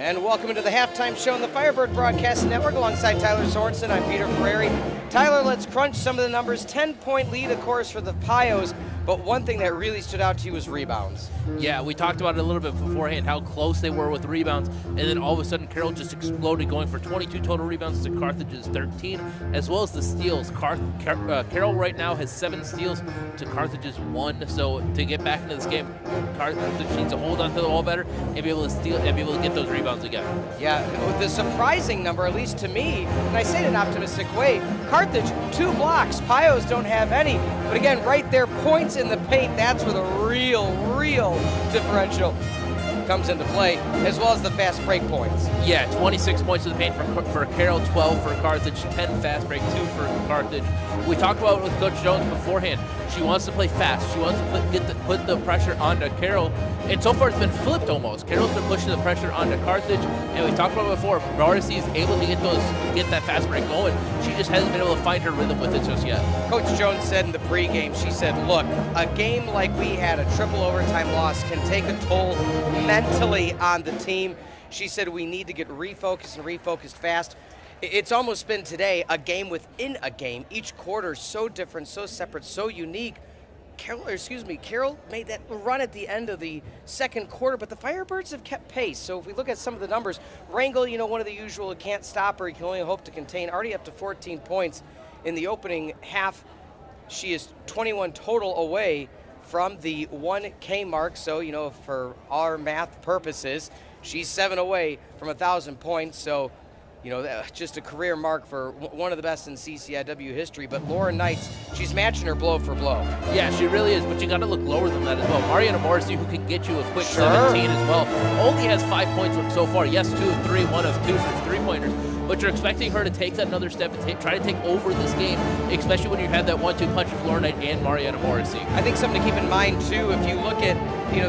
And welcome into the halftime show on the Firebird Broadcasting Network alongside Tyler Sorensen. I'm Peter Ferreri. Tyler, let's crunch some of the numbers. 10-point lead, of course, for the Pios, but one thing that really stood out to you was rebounds. Yeah, we talked about it a little bit beforehand, how close they were with rebounds, and then all of a sudden Carroll just exploded, going for 22 total rebounds to Carthage's 13, as well as the steals. Carroll right now has 7 steals to Carthage's 1, so to get back into this game, Carthage needs to hold on to the ball better and be able to steal and be able to get those rebounds again. Yeah, the surprising number, at least to me, and I say it in an optimistic way, Carthage, 2 blocks. Pios don't have any. But again, right there, points in the paint, that's where the real differential comes into play, as well as the fast break points. Yeah, 26 points in the paint for Carroll, 12 for Carthage, 10 fast break, 2 for Carthage. We talked about it with Coach Jones beforehand. She wants to play fast. She wants to put the pressure onto Carroll. And so far, it's been flipped almost. Carroll's been pushing the pressure onto Carthage. And we talked about it before. Morrissey is able to get that fast break going. She just hasn't been able to find her rhythm with it just yet. Coach Jones said in the pregame, she said, look, a game like we had, a triple overtime loss, can take a toll mentally on the team. She said we need to get refocused fast. It's almost been today a game within a game. Each quarter so different, so separate, so unique. Carroll made that run at the end of the second quarter, but the Firebirds have kept pace. So if we look at some of the numbers, Rangel, one of the usual, can't stop her. You can only hope to contain, already up to 14 points in the opening half. She is 21 total away from the 1K mark. So, for our math purposes, she's 7 away from 1,000 points. So, just a career mark for one of the best in CCIW history. But Lauren Knights, she's matching her blow for blow. Yeah, she really is, but you got to look lower than that as well. Mariana Morrissey, who can get you a quick 17 as well, only has 5 points so far. Yes, 2 of 3, 1 of 2 for three-pointers. But you're expecting her to take that another step and try to take over this game, especially when you have that 1-2 punch of Lauren Knight and Mariana Morrissey. I think something to keep in mind, too, if you look at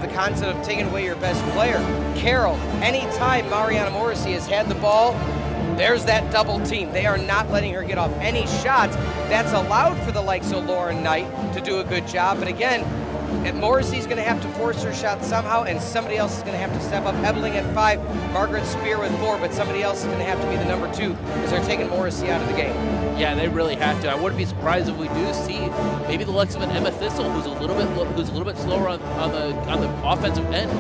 the concept of taking away your best player. Carroll, anytime Mariana Morrissey has had the ball, there's that double team. They are not letting her get off any shots. That's allowed for the likes of Lauren Knight to do a good job. But again, Morrissey's going to have to force her shot somehow, and somebody else is going to have to step up. Ebeling at 5, Margaret Spear with 4, but somebody else is going to have to be the number 2 because they're taking Morrissey out of the game. Yeah, they really have to. I wouldn't be surprised if we do see maybe the likes of an Emma Thistle, who's a little bit slower on the offensive end.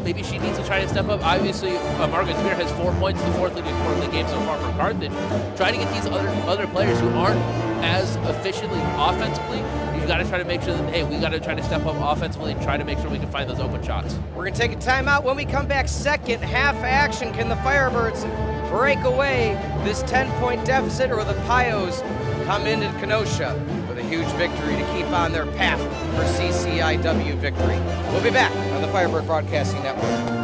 Maybe she needs to try to step up. Obviously, Margaret Spear has 4 points in the fourth leading quarter of the game so far for Carthage. Trying to get these other players who aren't as efficiently offensively, you got to try to make sure that, hey, we got to try to step up offensively and try to make sure we can find those open shots. We're going to take a timeout. When we come back, second half action. Can the Firebirds break away this 10-point deficit, or will the Pios come into Kenosha with a huge victory to keep on their path for CCIW victory? We'll be back on the Firebird Broadcasting Network.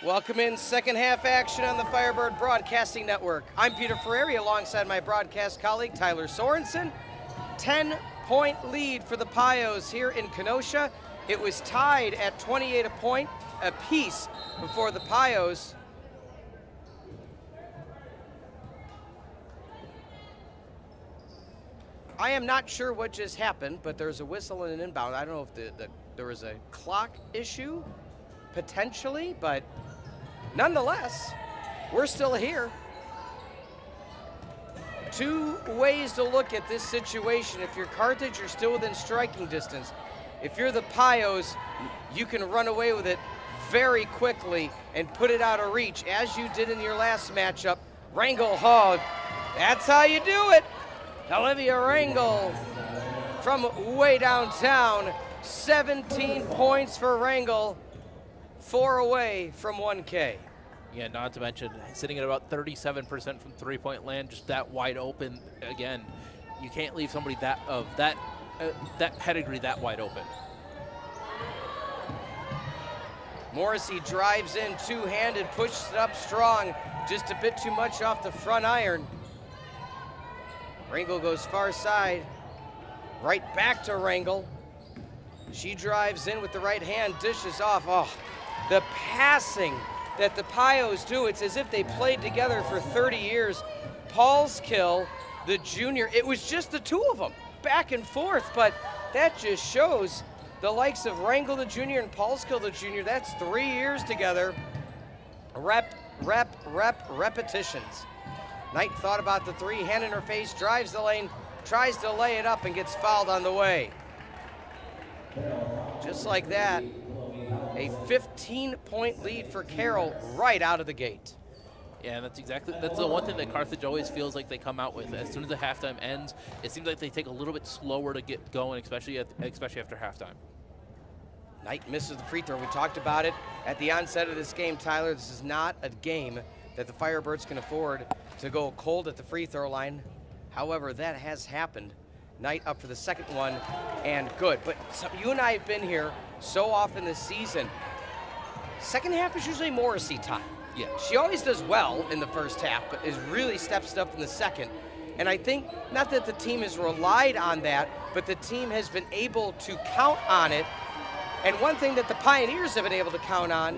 Welcome in second half action on the Firebird Broadcasting Network. I'm Peter Ferreri alongside my broadcast colleague Tylor Sorensen. 10-point lead for the Pios here in Kenosha. It was tied at 28 a point apiece before the Pios I am not sure what just happened, but there's a whistle and an inbound. I don't know if there was a clock issue, potentially, but nonetheless, we're still here. Two ways to look at this situation. If you're Carthage, you're still within striking distance. If you're the Pios, you can run away with it very quickly and put it out of reach, as you did in your last matchup. Rangel Hogg, that's how you do it. Olivia Rangel from way downtown, 17 points for Rangel, 4 away from 1K. Yeah, not to mention sitting at about 37% from three-point land, just that wide open. Again, you can't leave somebody that pedigree that wide open. Morrissey drives in two-handed, pushes it up strong, just a bit too much off the front iron. Rangel goes far side, right back to Rangel. She drives in with the right hand, dishes off. Oh, the passing that the Pios do, it's as if they played together for 30 years. Paulskill, the junior, it was just the two of them, back and forth, but that just shows the likes of Rangel the junior and Paulskill the junior, that's 3 years together. Repetitions. Knight thought about the three, hand in her face, drives the lane, tries to lay it up and gets fouled on the way. Just like that, a 15-point lead for Carroll right out of the gate. Yeah, that's the one thing that Carthage always feels like they come out with. As soon as the halftime ends, it seems like they take a little bit slower to get going, especially after halftime. Knight misses the free throw. We talked about it at the onset of this game, Tyler. This is not a game that the Firebirds can afford to go cold at the free throw line. However, that has happened. Knight up for the second one, and good. But you and I have been here so often this season. Second half is usually Morrissey time. Yeah. She always does well in the first half, but is really steps up in the second. And I think, not that the team has relied on that, but the team has been able to count on it. And one thing that the Pioneers have been able to count on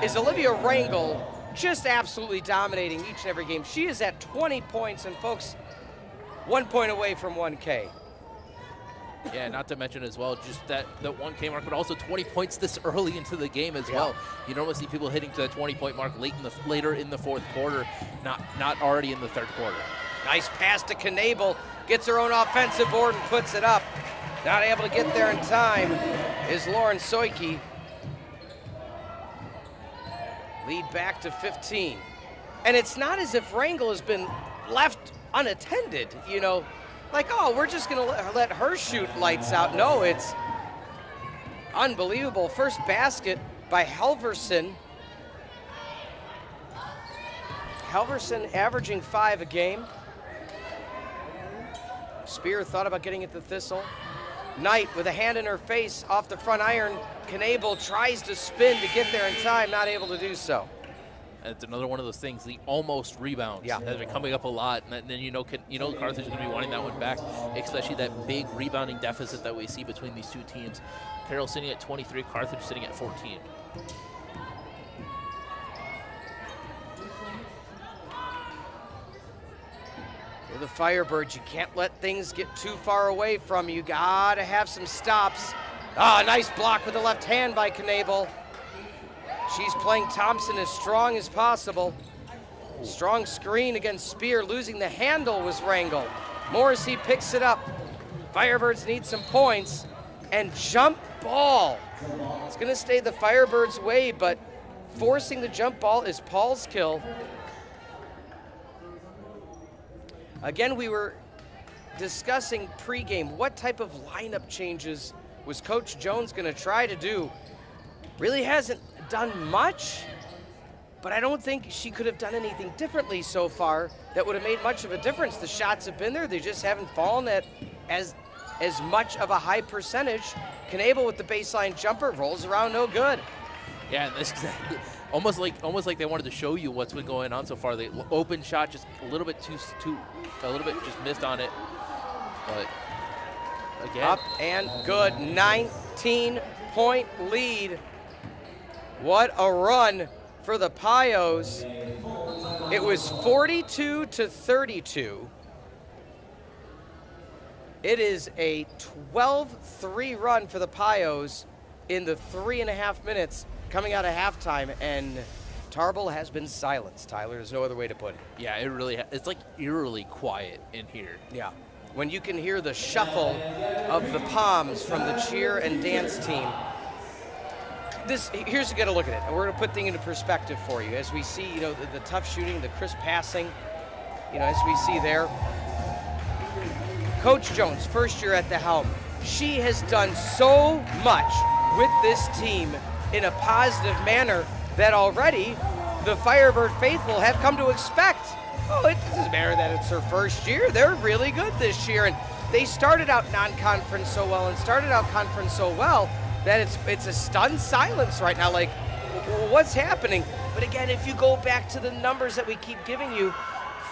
is Olivia Rangel just absolutely dominating each and every game. She is at 20 points, and folks, 1 point away from 1K. Yeah, not to mention as well, just the 1K mark, but also 20 points this early into the game as well. You normally see people hitting to the 20-point mark later in the fourth quarter, not already in the third quarter. Nice pass to Knable, gets her own offensive board and puts it up. Not able to get there in time is Lauren Soike. Lead back to 15. And it's not as if Rangel has been left unattended, you know, like, oh, we're just gonna let her shoot lights out. No, it's unbelievable. First basket by Halverson. Halverson averaging 5 a game. Spear thought about getting at the Thistle. Knight with a hand in her face off the front iron. Knable tries to spin to get there in time, not able to do so. It's another one of those things, the almost rebounds. Yeah. Has been coming up a lot, and then you know Carthage is going to be wanting that one back, especially that big rebounding deficit that we see between these two teams. Carroll sitting at 23, Carthage sitting at 14. You're the Firebirds. You can't let things get too far away from you. You gotta have some stops. Ah, nice block with the left hand by Knable. She's playing Thompson as strong as possible. Strong screen against Spear. Losing the handle was Rangel. Morrissey picks it up. Firebirds need some points. And jump ball. It's gonna stay the Firebirds' way, but forcing the jump ball is Paulskill. Again, we were discussing pregame what type of lineup changes was Coach Jones gonna try to do. Really hasn't done much, but I don't think she could have done anything differently so far that would have made much of a difference. The shots have been there, they just haven't fallen at as much of a high percentage. Knable with the baseline jumper, rolls around no good. Yeah, almost like they wanted to show you what's been going on so far. The open shot just a little bit just missed on it. But again, up and good. 19-point lead. What a run for the Pios. It was 42-32. It is a 12-3 run for the Pios in the 3.5 minutes coming out of halftime, and Tarble has been silenced, Tyler. There's no other way to put it. Yeah, it really it's like eerily quiet in here. Yeah. When you can hear the shuffle of the palms from the cheer and dance team. Here's a good look at it, and we're going to put things into perspective for you. As we see, the tough shooting, the crisp passing, as we see there. Coach Jones, first year at the helm, she has done so much with this team in a positive manner that already the Firebird faithful have come to expect. Oh, it doesn't matter that it's her first year. They're really good this year, and they started out non-conference so well and started out conference so well that it's a stunned silence right now, like, what's happening? But again, if you go back to the numbers that we keep giving you,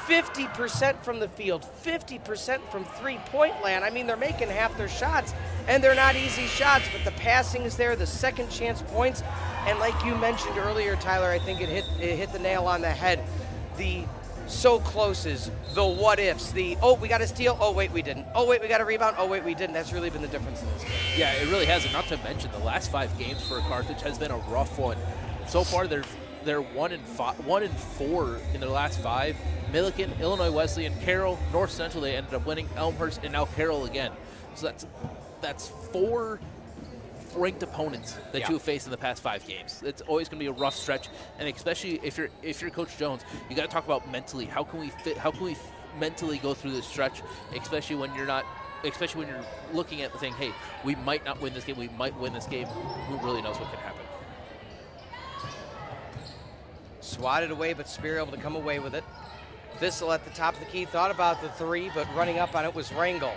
50% from the field, 50% from three-point land. I mean, they're making half their shots, and they're not easy shots, but the passing is there, the second chance points, and like you mentioned earlier, Tyler, I think it hit the nail on the head. The so closes, the what ifs, the, oh, we got a steal, oh, wait, we didn't. Oh, wait, we got a rebound, oh, wait, we didn't. That's really been the difference in this game. Yeah, it really has, and not to mention the last 5 games for Carthage has been a rough one. So far, they're 1-4 in their last 5. Milliken, Illinois Wesleyan, Carroll, North Central, they ended up winning, Elmhurst, and now Carroll again. So that's 4 ranked opponents that you have faced in the past 5 games. It's always going to be a rough stretch, and especially if you're Coach Jones, you got to talk about mentally. How can we mentally go through this stretch, especially when you're looking at the thing, hey, we might not win this game, we might win this game. Who really knows what can happen? Swatted away, but Spear able to come away with it. Thistle at the top of the key, thought about the 3, but running up on it was Rangel.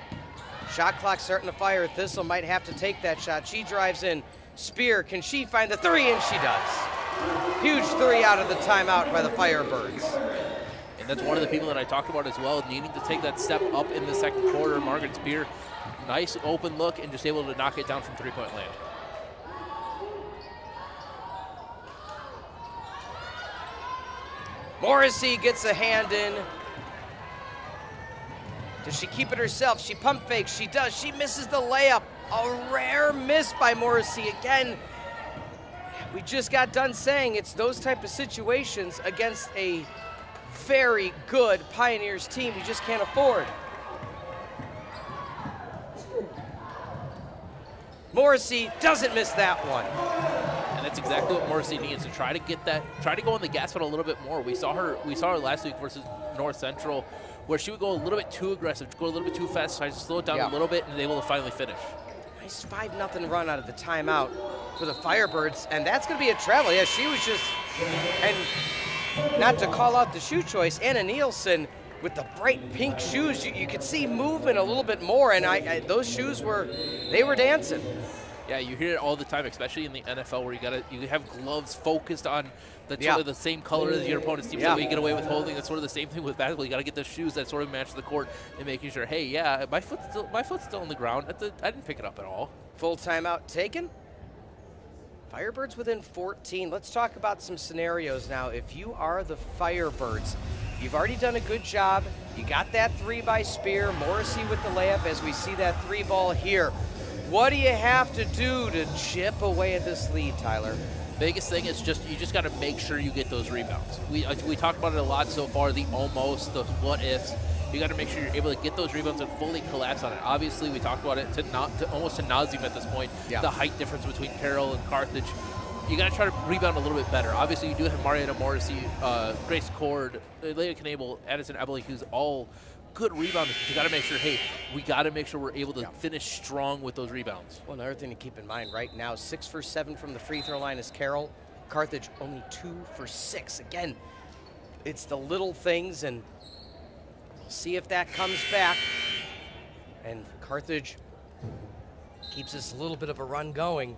Shot clock starting to fire. Thistle might have to take that shot. She drives in. Spear, can she find the 3? And she does. Huge 3 out of the timeout by the Firebirds. And that's one of the people that I talked about as well, needing to take that step up in the second quarter. Margaret Spear, nice open look and just able to knock it down from 3-point land. Morrissey gets a hand in. Does she keep it herself? She pump fakes. She does. She misses the layup. A rare miss by Morrissey again. We just got done saying it's those type of situations against a very good Pioneers team you just can't afford. Morrissey doesn't miss that one. And that's exactly what Morrissey needs, to try to go on the gas pedal a little bit more. We saw her last week versus North Central, where she would go a little bit too aggressive, go a little bit too fast, try to slow it down a little bit, and able to finally finish. Nice 5-0 run out of the timeout for the Firebirds, and that's going to be a travel. Yeah, she was just, and not to call out the shoe choice, Anna Nielsen with the bright pink shoes, you could see movement a little bit more, and those shoes were dancing. Yeah, you hear it all the time, especially in the NFL, where you have gloves focused on sort of the same color as your opponent's team. So you get away with holding. That's sort of the same thing with basketball. You got to get the shoes that sort of match the court and making sure, hey, yeah, my foot's still on the ground. I didn't pick it up at all. Full timeout taken. Firebirds within 14. Let's talk about some scenarios now. If you are the Firebirds, you've already done a good job. You got that 3 by Spear. Morrissey with the layup as we see that 3 ball here. What do you have to do to chip away at this lead, Tyler? Biggest thing is you just got to make sure you get those rebounds. We talked about it a lot so far, the almost, the what ifs. You got to make sure you're able to get those rebounds and fully collapse on it. Obviously, we talked about it almost to nauseam at this point, the height difference between Carroll and Carthage. You got to try to rebound a little bit better. Obviously, you do have Marietta Morrissey, Grace Cord, Leah Knable, Addison Eberle, who's all good rebounders, but you got to make sure, hey, we got to make sure we're able to finish strong with those rebounds. Well, another thing to keep in mind right now, 6 for 7 from the free throw line is Carroll. Carthage only 2 for 6. Again, it's the little things, and we'll see if that comes back. And Carthage keeps this little bit of a run going.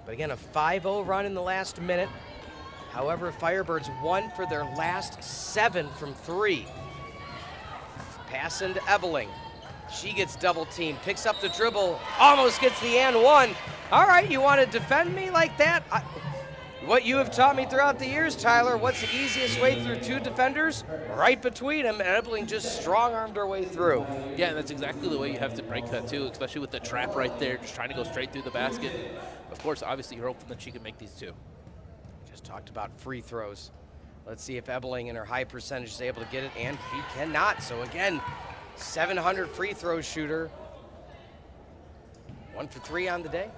But again, a 5-0 run in the last minute. However, Firebirds won for their last 7 from 3. Pass into Ebeling. She gets double teamed, picks up the dribble, almost gets the and one. All right, you want to defend me like that? What you have taught me throughout the years, Tyler, what's the easiest way through 2 defenders? Right between them, and Ebeling just strong-armed her way through. Yeah, and that's exactly the way you have to break that too, especially with the trap right there, just trying to go straight through the basket. Of course, obviously, you're hoping that she can make these 2. Just talked about free throws. Let's see if Ebeling in her high percentage is able to get it, and she cannot. So again, 700 free throw shooter. 1 for 3 on the day.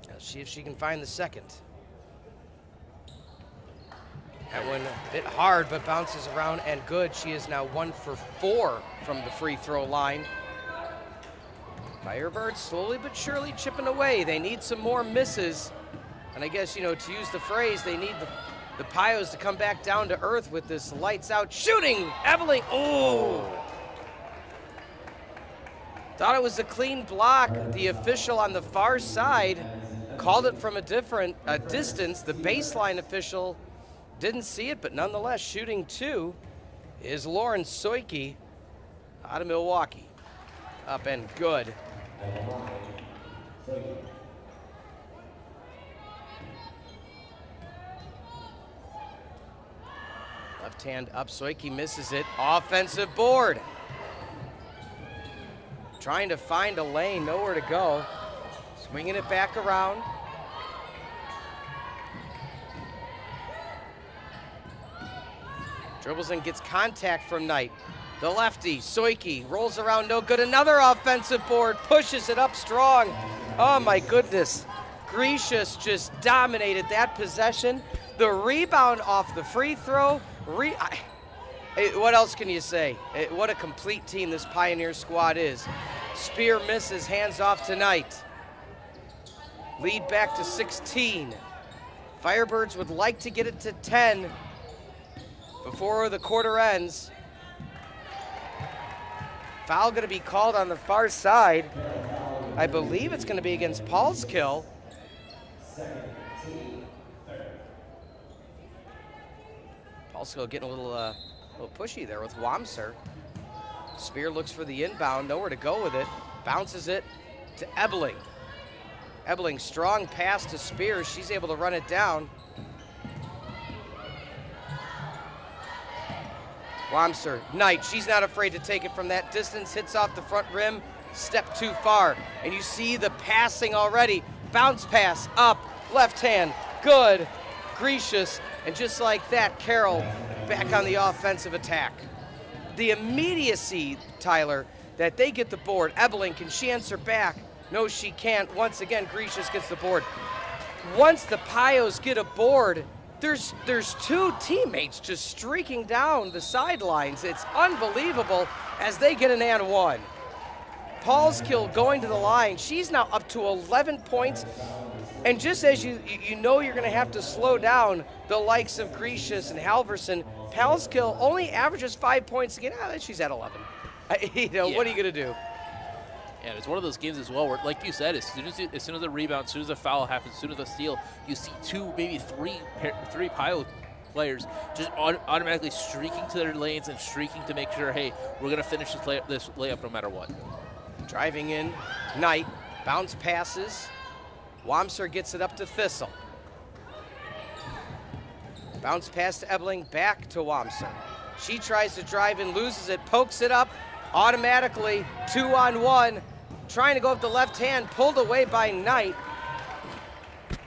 Let's see if she can find the second. That one a bit hard, but bounces around and good. She is now 1 for 4 from the free throw line. Firebirds slowly but surely chipping away. They need some more misses. And I guess, you know, to use the phrase, they need the Pios to come back down to earth with this lights out shooting. Ebeling, oh! Thought it was a clean block. The official on the far side called it from a different distance. The baseline official didn't see it, but nonetheless, shooting 2 is Lauren Soike out of Milwaukee. Up and good. Left hand up, Soike misses it. Offensive board. Trying to find a lane, nowhere to go. Swinging it back around. Dribbles and gets contact from Knight. The lefty, Soike, rolls around, no good. Another offensive board, pushes it up strong. Oh my goodness. Gracious just dominated that possession. The rebound off the free throw. What else can you say? What a complete team this Pioneer squad is. Spear misses, hands off to Knight. Lead back to 16. Firebirds would like to get it to 10 before the quarter ends. Foul going to be called on the far side. I believe it's going to be against Paulskill. Paulskill getting a little pushy there with Wamser. Spear looks for the inbound, nowhere to go with it. Bounces it to Ebeling. Ebeling, strong pass to Spear. She's able to run it down. Wamser, Knight, she's not afraid to take it from that distance, hits off the front rim, step too far. And you see the passing already. Bounce pass, up, left hand, good, gracious. And just like that, Carroll back on the offensive attack. The immediacy, Tyler, that they get the board. Ebeling, can she answer back? No, she can't. Once again, Gracious gets the board. Once the Pios get a board, there's 2 teammates just streaking down the sidelines. It's unbelievable as they get an and one. Paulskill going to the line. She's now up to 11 points. And just as you know you're going to have to slow down the likes of Gracious and Halverson, Paulskill only averages 5 points a game. She's at 11. Yeah. What are you going to do? And it's one of those games as well where, like you said, as soon as the rebound, as soon as a foul happens, as soon as a steal, you see 2, maybe 3 Pio players just automatically streaking to their lanes and streaking to make sure, hey, we're going to finish this layup no matter what. Driving in, Knight, bounce passes. Wamser gets it up to Thistle. Bounce pass to Ebeling, back to Wamser. She tries to drive and loses it, pokes it up, automatically 2-on-1. Trying to go up the left hand, pulled away by Knight.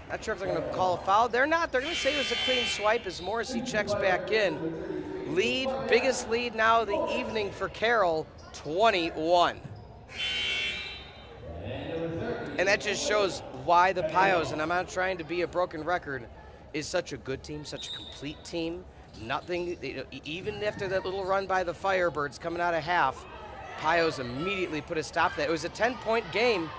Not sure if they're going to call a foul. They're not. They're going to say it was a clean swipe as Morrissey checks back in. Lead, biggest lead now of the evening for Carroll, 21. And that just shows why the Pios, and I'm not trying to be a broken record, is such a good team, such a complete team. Nothing, even after that little run by the Firebirds coming out of half, Pios immediately put a stop to that. It was a 10-point game,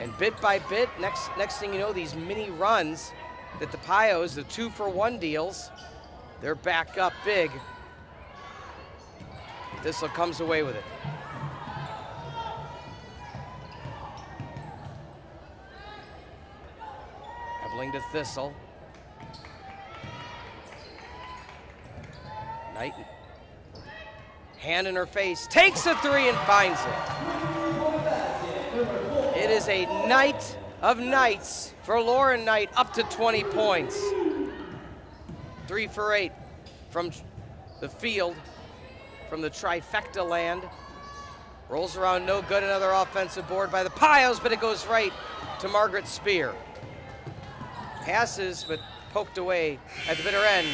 and bit by bit, next thing you know, these mini runs that the Pios, the 2-for-1 deals, they're back up big. Thistle comes away with it. Ebeling to Thistle. Knight, hand in her face, takes a three and finds it. It is a night of nights for Lauren Knight, up to 20 points. 3 for 8 from the field, from the trifecta land. Rolls around, no good. Another offensive board by the Pios, but it goes right to Margaret Spear. Passes, but poked away at the bitter end.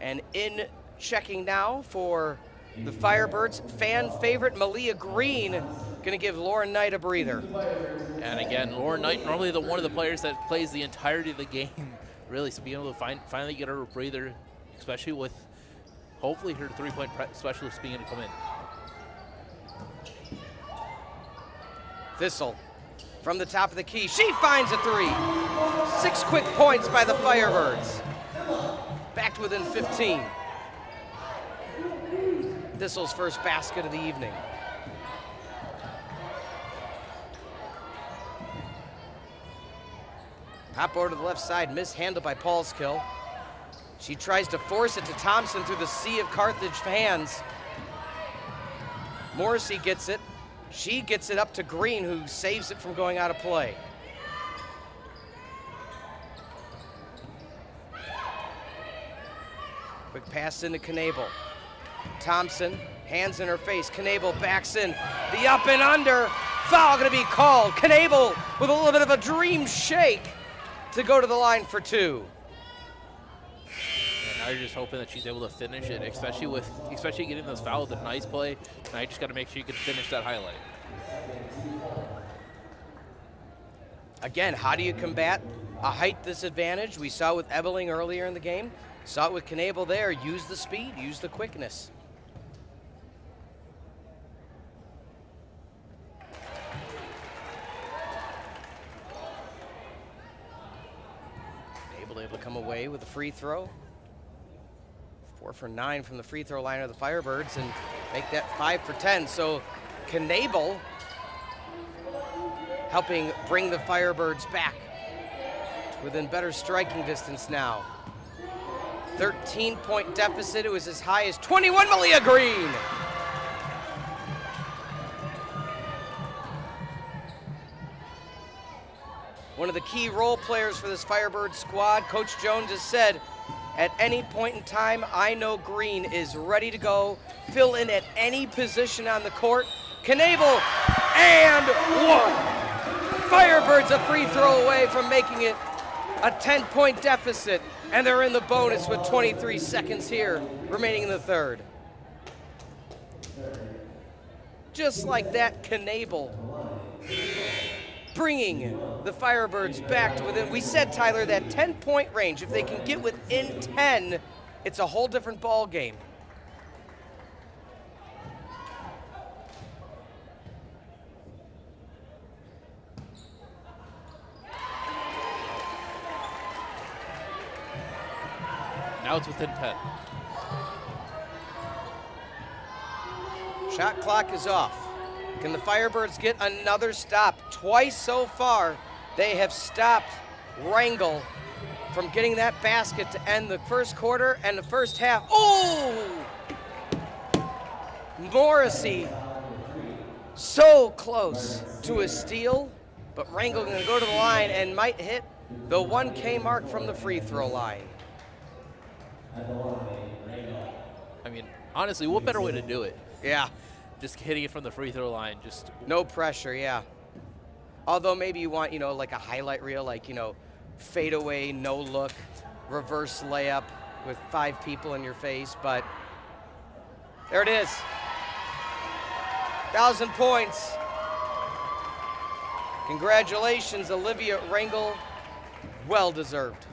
And in checking now for the Firebirds, fan favorite Malia Green, going to give Lauren Knight a breather. And again, Lauren Knight, normally one of the players that plays the entirety of the game, really, so being able to finally get her a breather, especially with hopefully her three-point specialist being able to come in. Thistle from the top of the key. She finds a three. 6 quick points by the Firebirds. Back to within 15. Thistle's first basket of the evening. Top over to the left side, mishandled by Paulskill. She tries to force it to Thompson through the sea of Carthage hands. Morrissey gets it. She gets it up to Green, who saves it from going out of play. Quick pass into Knable. Thompson, hands in her face. Knable backs in. The up and under. Foul going to be called. Knable with a little bit of a dream shake to go to the line for 2. And now you're just hoping that she's able to finish it, especially getting those fouls. A nice play. Now you just got to make sure you can finish that highlight. Again, how do you combat a height disadvantage? We saw with Ebeling earlier in the game. Saw it with Knable there. Use the speed, use the quickness. Knable able to come away with a free throw. 4 for 9 from the free throw line of the Firebirds and make that 5 for 10. So Knable helping bring the Firebirds back within better striking distance now. 13-point deficit. It was as high as 21. Malia Green. One of the key role players for this Firebird squad, Coach Jones has said, at any point in time, I know Green is ready to go, fill in at any position on the court. Knable, and 1. Firebirds a free throw away from making it a 10-point deficit, and they're in the bonus with 23 seconds here remaining in the third. Just like that, Knable bringing the Firebirds back to within, we said, Tyler, that 10-point range. If they can get within 10, it's a whole different ball game. Now it's within 10. Shot clock is off. Can the Firebirds get another stop? Twice so far, they have stopped Wrangell from getting that basket to end the first quarter and the first half. Oh! Morrissey, so close to a steal, but Wrangell gonna go to the line and might hit the 1K mark from the free throw line. I mean, honestly, what better way to do it? Yeah. Just hitting it from the free throw line, just no pressure, yeah. Although maybe you want, like a highlight reel, like, fade away, no look, reverse layup with 5 people in your face, but there it is. 1,000 points. Congratulations, Olivia Wrangell. Well deserved.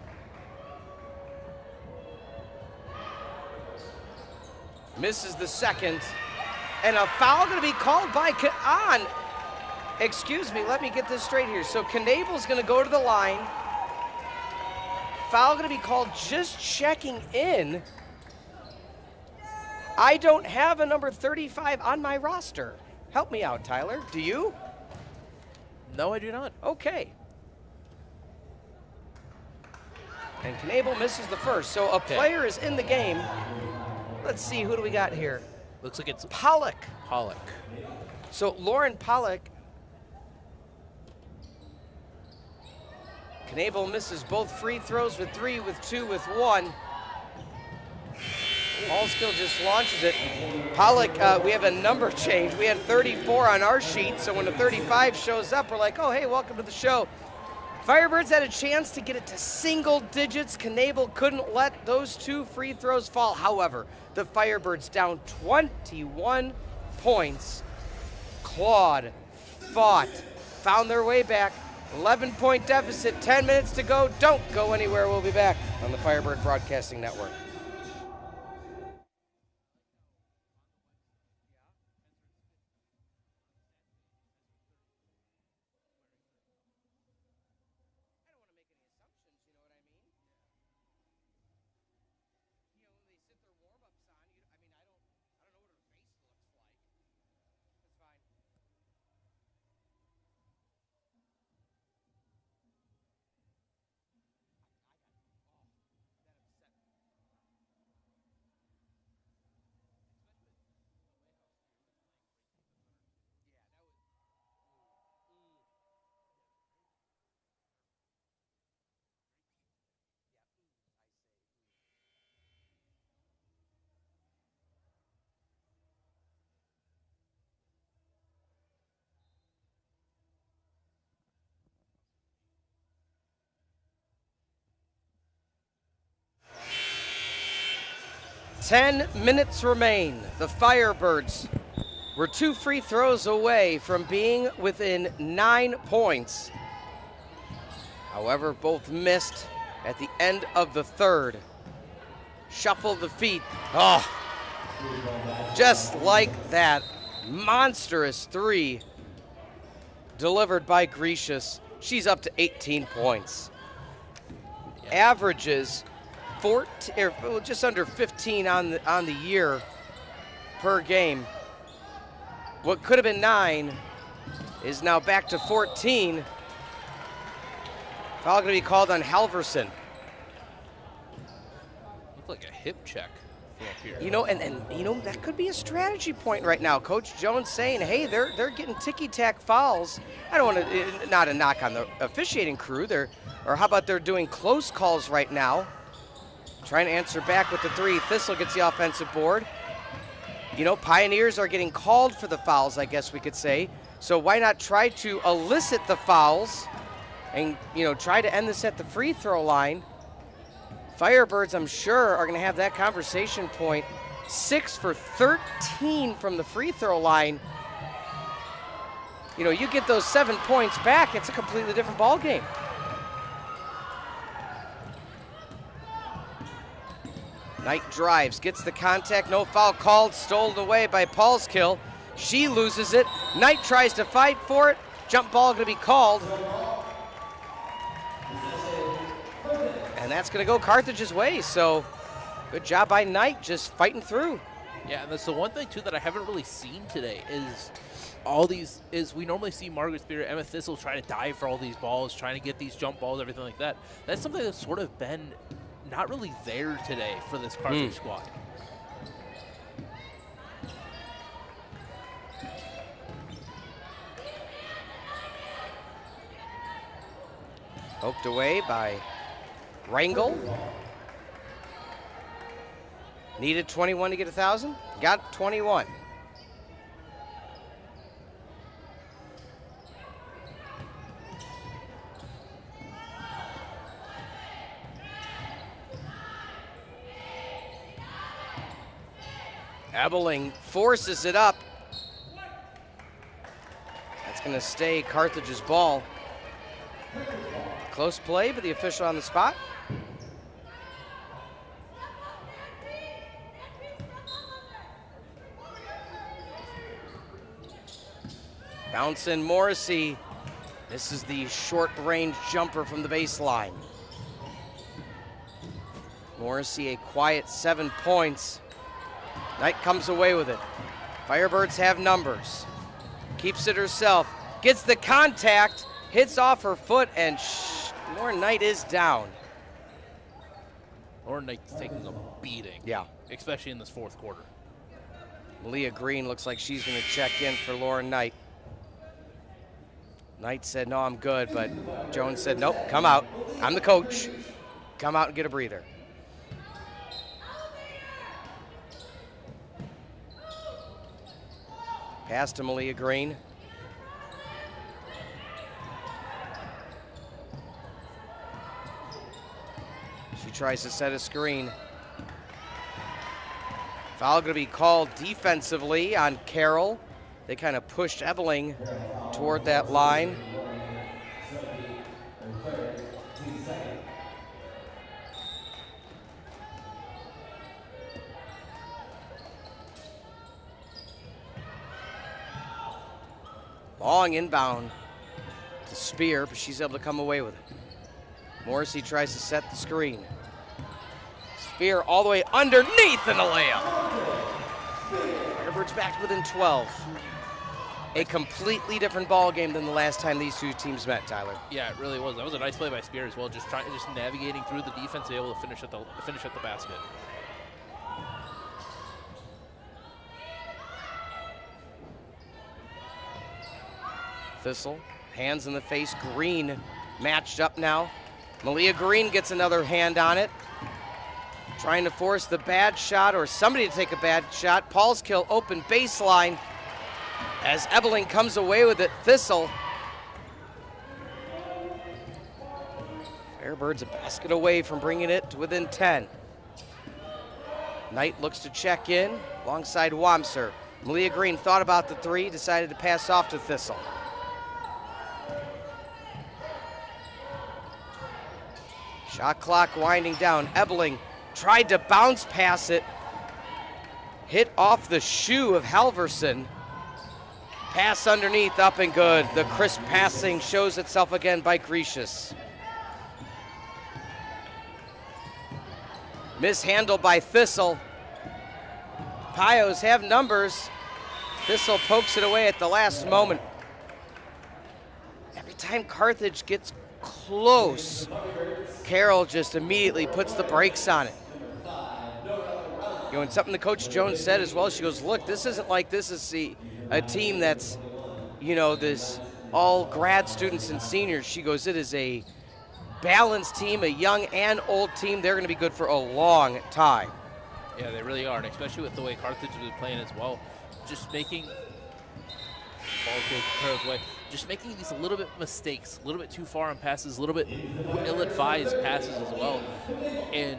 Misses the second. And a foul going to be called by excuse me, let me get this straight here. So Knable's going to go to the line. Foul going to be called, just checking in. I don't have a number 35 on my roster. Help me out, Tyler. Do you? No, I do not. Okay. And Knable misses the first. So a player is in the game let's see, who do we got here? Looks like it's Pollock. Pollock. So Lauren Pollock. Knable misses both free throws with 3, with 2, with 1. Allskill just launches it. Pollock, we have a number change. We had 34 on our sheet, so when the 35 shows up, we're like, oh, hey, welcome to the show. Firebirds had a chance to get it to single digits. Knable couldn't let those 2 free throws fall. However, the Firebirds down 21 points. Clawed, fought, found their way back. 11-point deficit, 10 minutes to go. Don't go anywhere. We'll be back on the Firebird Broadcasting Network. Ten minutes remain. The Firebirds were 2 free throws away from being within 9 points. However, both missed at the end of the third. Shuffle the feet. Oh, just like that. Monstrous 3 delivered by Gracious. She's up to 18 points. Averages 14, or just under 15 on the year per game. What could have been 9 is now back to 14. Foul going to be called on Halverson. Looked like a hip check from up here. You know, and you know, that could be a strategy point right now. Coach Jones saying, hey, they're getting ticky-tack fouls. I don't want to, not a knock on the officiating crew. Or how about they're doing close calls right now? Trying to answer back with the 3. Thistle gets the offensive board. You know, Pioneers are getting called for the fouls, I guess we could say. So why not try to elicit the fouls and, you know, try to end this at the free throw line? Firebirds, I'm sure, are going to have that conversation point. 6 for 13 from the free throw line. You know, you get those 7 points back, it's a completely different ball game. Knight drives, gets the contact, no foul called, stolen away by Allskill. She loses it. Knight tries to fight for it. Jump ball going to be called. And that's going to go Carthage's way, so good job by Knight just fighting through. Yeah, and that's the one thing, too, that I haven't really seen today is we normally see Margaret Spear, Emma Thistle try to dive for all these balls, trying to get these jump balls, everything like that. That's something that's sort of been not really there today for this Carthage squad. Poked away by Rangel. Needed 21 to get 1,000. Got 21. Ebeling forces it up. That's going to stay Carthage's ball. Close play, but the official on the spot. Bouncing Morrissey. This is the short-range jumper from the baseline. Morrissey, a quiet 7 points. Knight comes away with it. Firebirds have numbers. Keeps it herself. Gets the contact. Hits off her foot, and Lauren Knight is down. Lauren Knight's taking a beating. Yeah. especially in this fourth quarter. Malia Green looks like she's going to check in for Lauren Knight. Knight said, no, I'm good, but Jones said, nope, come out. I'm the coach. Come out and get a breather. Pass to Malia Green. She tries to set a screen. Foul going to be called defensively on Carroll. They kind of pushed Ebeling toward that line. Long inbound to Spear, but she's able to come away with it. Morrissey tries to set the screen. Spear all the way underneath and a layup. Firebirds back within 12. A completely different ball game than the last time these two teams met, Tyler. Yeah, it really was. That was a nice play by Spear as well, just navigating through the defense, able to finish at the basket. Thistle, hands in the face. Green matched up now. Malia Green gets another hand on it. Trying to force the bad shot or somebody to take a bad shot. Paulskill open baseline as Ebeling comes away with it. Thistle. Firebirds a basket away from bringing it to within 10. Knight looks to check in alongside Wamser. Malia Green thought about the three, decided to pass off to Thistle. Shot clock winding down. Ebeling tried to bounce pass it. Hit off the shoe of Halverson. Pass underneath, up and good. The crisp passing shows itself again by Grecius. Mishandled by Thistle. Pios have numbers. Thistle pokes it away at the last moment. Every time Carthage gets close, Carroll just immediately puts the brakes on it. You know, and something the Coach Jones said as well, she goes, look, this isn't like this is a team that's, you know, this all grad students and seniors. She goes, it is a balanced team, a young and old team. They're going to be good for a long time. Yeah, they really are, and especially with the way Carthage has been playing as well. Just making ball goes Carroll's way. Just making these a little bit mistakes, a little bit too far on passes, a little bit ill-advised passes as well. And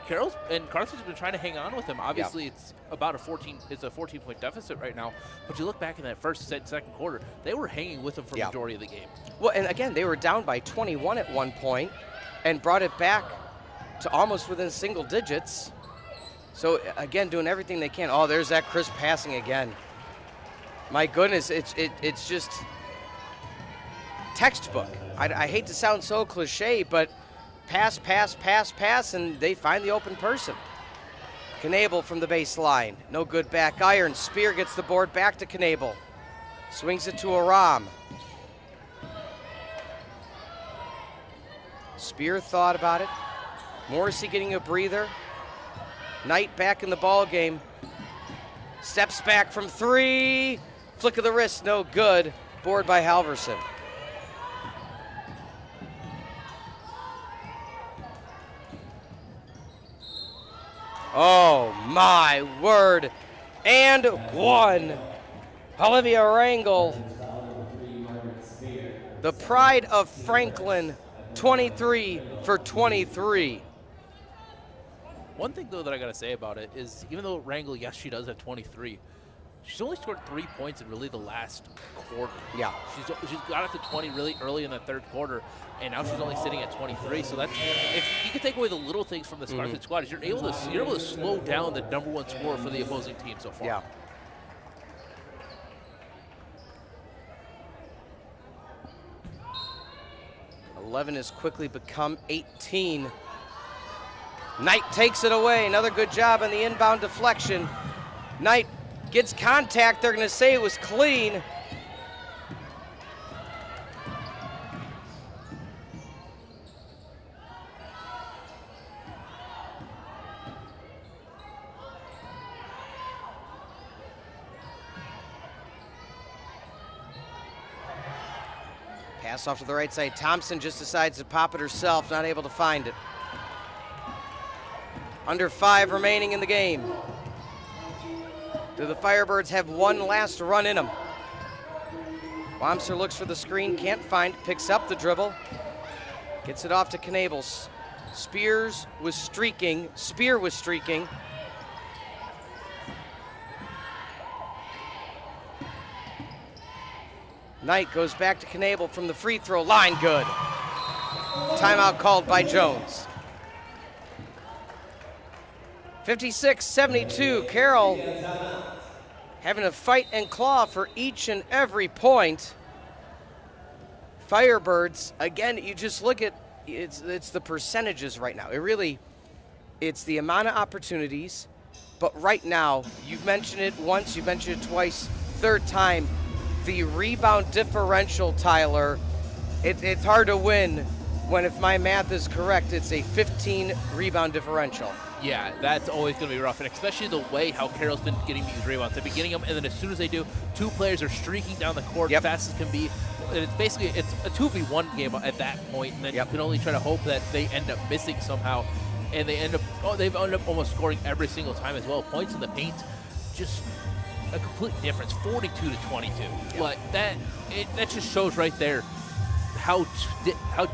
Carthage has been trying to hang on with them. Obviously, it's about a 14-point deficit right now. But you look back in that first and second quarter, they were hanging with them for the majority of the game. Well, and again, they were down by 21 at one point and brought it back to almost within single digits. So again, doing everything they can. Oh, there's that crisp passing again. My goodness, it's just textbook. I hate to sound so cliche, but pass, pass, pass, pass, and they find the open person. Knable from the baseline. No good back iron. Spear gets the board back to Knable. Swings it to Aram. Spear thought about it. Morrissey getting a breather. Knight back in the ball game. Steps back from three. Flick of the wrist, no good. Board by Halverson. Oh my word. And one. Olivia Rangel. The pride of Franklin, 23 for 23. One thing, though, that I got to say about it is even though Rangel, yes, she does have 23, she's only scored 3 points in really the last quarter. Yeah. She's got up to 20 really early in the third quarter, and now she's only sitting at 23. So that's, if you can take away the little things from this Carthage squad, is you're able to slow down the number one scorer for the opposing team so far. Yeah. $11 has quickly become 18. Knight takes it away. Another good job on the inbound deflection. Knight gets contact. They're going to say it was clean. Pass off to the right side. Thompson just decides to pop it herself, not able to find it. Under 5 remaining in the game. Do the Firebirds have one last run in them? Wamser looks for the screen, can't find it, picks up the dribble. Gets it off to Knables. Spear was streaking. Knight goes back to Knable from the free throw line, good. Timeout called by Jones. 56-72, Carroll having a fight and claw for each and every point. Firebirds, again, you just look at, it's the percentages right now. It's the amount of opportunities, but right now, you've mentioned it once, you've mentioned it twice, third time, the rebound differential, Tylor, it's hard to win when, if my math is correct, it's a 15 rebound differential. Yeah, that's always going to be rough, and especially the way how Carroll's been getting these rebounds. They've been getting them, and then as soon as they do, 2 players are streaking down the court fast as can be. And it's basically a 2v1 game at that point, and then you can only try to hope that they end up missing somehow, and they've ended up almost scoring every single time as well. Points in the paint, just a complete difference, 42-22. But that just shows right there how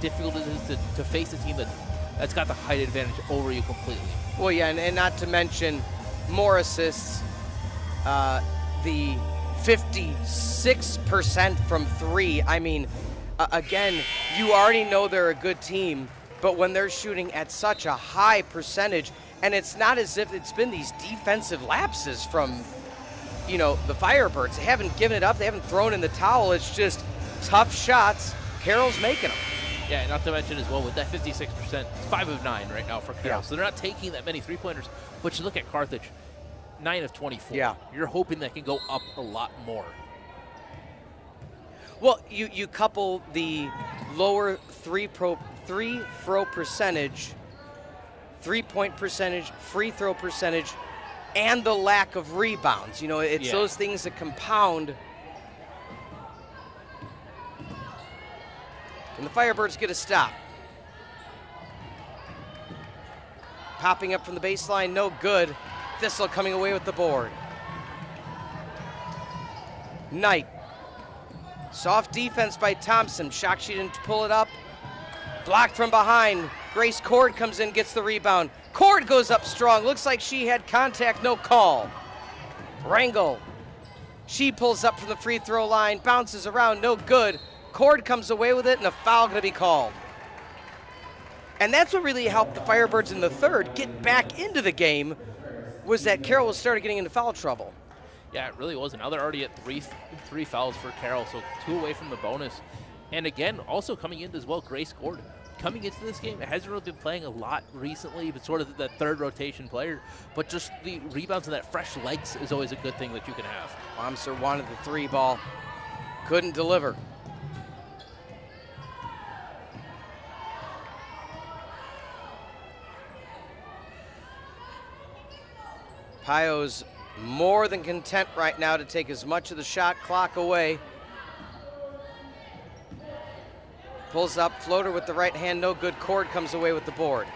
difficult it is to face a team that's got the height advantage over you completely. Well, yeah, and not to mention more assists, the 56% from 3. I mean, again, you already know they're a good team, but when they're shooting at such a high percentage, and it's not as if it's been these defensive lapses from, the Firebirds. They haven't given it up. They haven't thrown in the towel. It's just tough shots. Carroll's making them. Yeah, not to mention as well, with that 56%, it's 5 of 9 right now for Carroll. So they're not taking that many three-pointers. But you look at Carthage, 9 of 24. Yeah. You're hoping that can go up a lot more. Well, you couple the lower three-throw percentage, three-point percentage, free throw percentage, and the lack of rebounds. It's those things that compound. And the Firebirds get a stop. Popping up from the baseline, no good. Thistle coming away with the board. Knight. Soft defense by Thompson. Shocked she didn't pull it up. Blocked from behind. Grace Cord comes in, gets the rebound. Cord goes up strong. Looks like she had contact, no call. Rangel. She pulls up from the free throw line, bounces around, no good. Cord comes away with it, and a foul going to be called. And that's what really helped the Firebirds in the third get back into the game, was that Carroll was started getting into foul trouble. Yeah, it really was. And now they're already at three fouls for Carroll, so 2 away from the bonus. And again, also coming in as well, Grace Cord. Coming into this game, it hasn't really been playing a lot recently, but sort of the third rotation player. But just the rebounds and that fresh legs is always a good thing that you can have. Wamser wanted the 3 ball, couldn't deliver. Pio's more than content right now to take as much of the shot clock away. Pulls up, floater with the right hand, no good. Cord comes away with the board.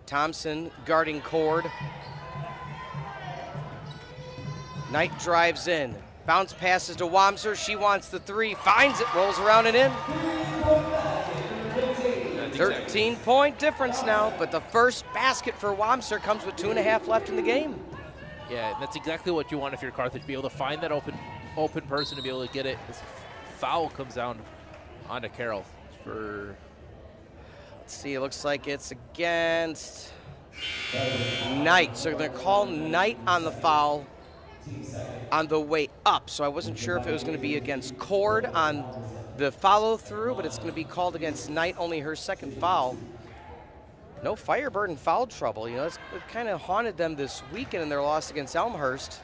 Thompson guarding Cord. Knight drives in. Bounce passes to Wamser. She wants the 3, finds it, rolls around and in. 13-point difference now, but the first basket for Wamser comes with 2.5 left in the game. Yeah, that's exactly what you want if you're Carthage, be able to find that open person to be able to get it. This foul comes down onto Carroll for, let's see, it looks like it's against Knight. So they're going to call Knight on the foul on the way up. So I wasn't sure if it was going to be against Cord on the follow-through, but it's going to be called against Knight, only her second foul. No Firebird in foul trouble. It kind of haunted them this weekend in their loss against Elmhurst.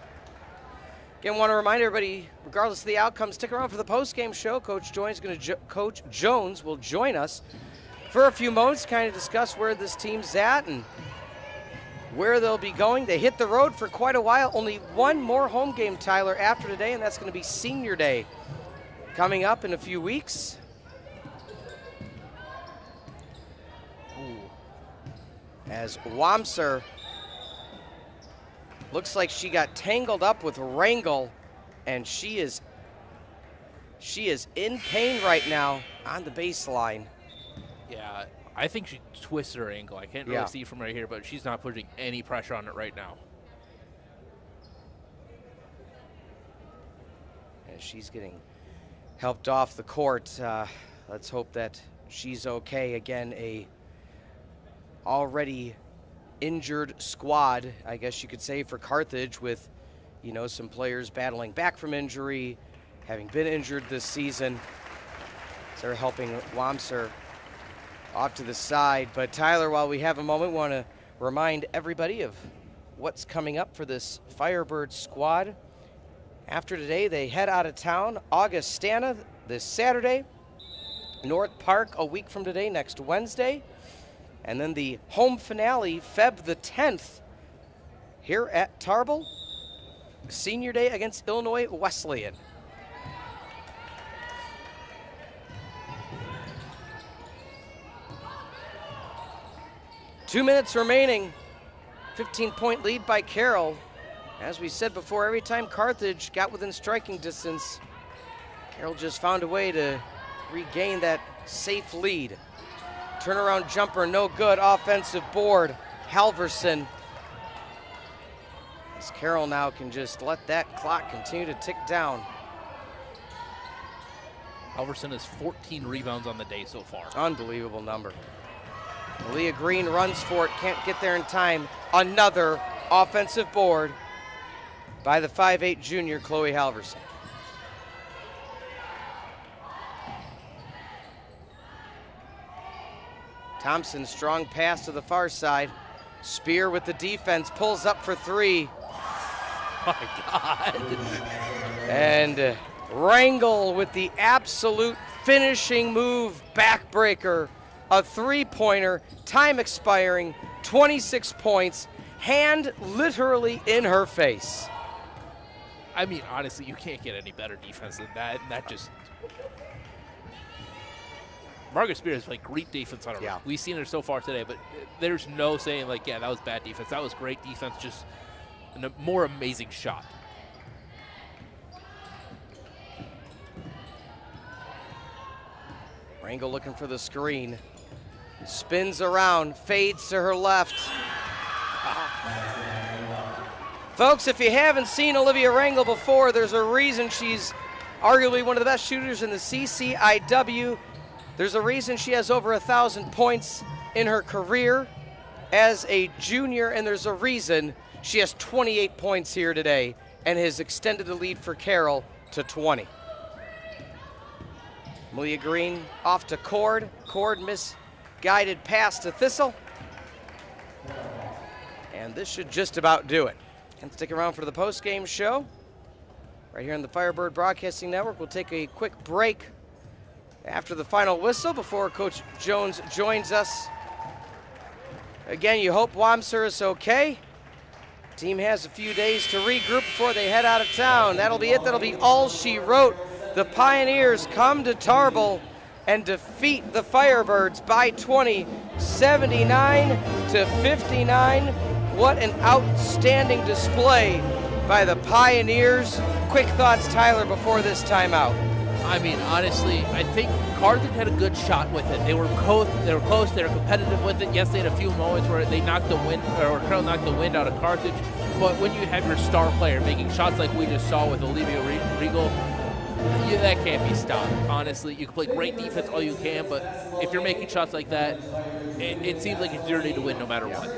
Again, want to remind everybody, regardless of the outcome, stick around for the post-game show. Coach Jones will join us for a few moments, kind of discuss where this team's at and where they'll be going. They hit the road for quite a while. Only one more home game, Tyler, after today, and that's going to be Senior Day coming up in a few weeks. As Wamser looks like she got tangled up with Rangel, and she is in pain right now on the baseline. Yeah, I think she twisted her ankle. I can't really see from right here, but she's not putting any pressure on it right now. As she's getting helped off the court, let's hope that she's okay. Again, a already injured squad, I guess you could say, for Carthage, with, you know, some players battling back from injury, having been injured this season. So they're helping Wamser off to the side. But Tyler, while we have a moment, want to remind everybody of what's coming up for this Firebird squad. After today, they head out of town. Augustana this Saturday, North Park a week from today, next Wednesday, and then the home finale, Feb the 10th, here at Tarble, Senior Day against Illinois Wesleyan. Two minutes remaining, 15-point lead by Carroll. As we said before, every time Carthage got within striking distance, Carroll just found a way to regain that safe lead. Turnaround jumper, no good. Offensive board, Halverson. As Carroll now can just let that clock continue to tick down. Halverson has 14 rebounds on the day so far. Unbelievable number. Leah Green runs for it, can't get there in time. Another offensive board by the 5'8" junior, Chloe Halverson. Thompson, strong pass to the far side. Spear with the defense, pulls up for three. Oh my God. And Rangel with the absolute finishing move, backbreaker. A three-pointer, time expiring, 26 points, hand literally in her face. I mean, honestly, you can't get any better defense than that. And that just... Margaret Spears played great defense on her. Yeah. We've seen her so far today, but there's no saying, like, yeah, that was bad defense. That was great defense, just a more amazing shot. Rangel looking for the screen. Spins around, fades to her left. Folks, if you haven't seen Olivia Rangel before, there's a reason she's arguably one of the best shooters in the CCIW. There's a reason she has over 1,000 points in her career as a junior, and there's a reason she has 28 points here today and has extended the lead for Carroll to 20. Malia Green off to Cord. Cord misguided pass to Thistle. And this should just about do it. And stick around for the post-game show. Right here on the Firebird Broadcasting Network. We'll take a quick break after the final whistle before Coach Jones joins us. Again, you hope Wamser is okay. Team has a few days to regroup before they head out of town. That'll be it. That'll be all she wrote. The Pioneers come to Tarble and defeat the Firebirds by 20, 79-59. What an outstanding display by the Pioneers. Quick thoughts, Tyler, before this timeout. I mean, honestly, I think Carthage had a good shot with it. They were close, they were competitive with it. Yes, they had a few moments where they knocked the wind, or Carroll knocked the wind out of Carthage. But when you have your star player making shots like we just saw with Olivia Regal, that can't be stopped. Honestly, you can play great defense all you can, but if you're making shots like that, it seems like it's your need to win no matter what.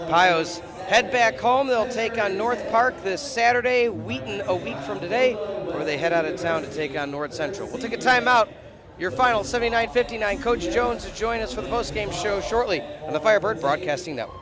Pios head back home. They'll take on North Park this Saturday, Wheaton a week from today, where they head out of town to take on North Central. We'll take a timeout. Your final 79-59. Coach Jones will join us for the postgame show shortly on the Firebird Broadcasting Network.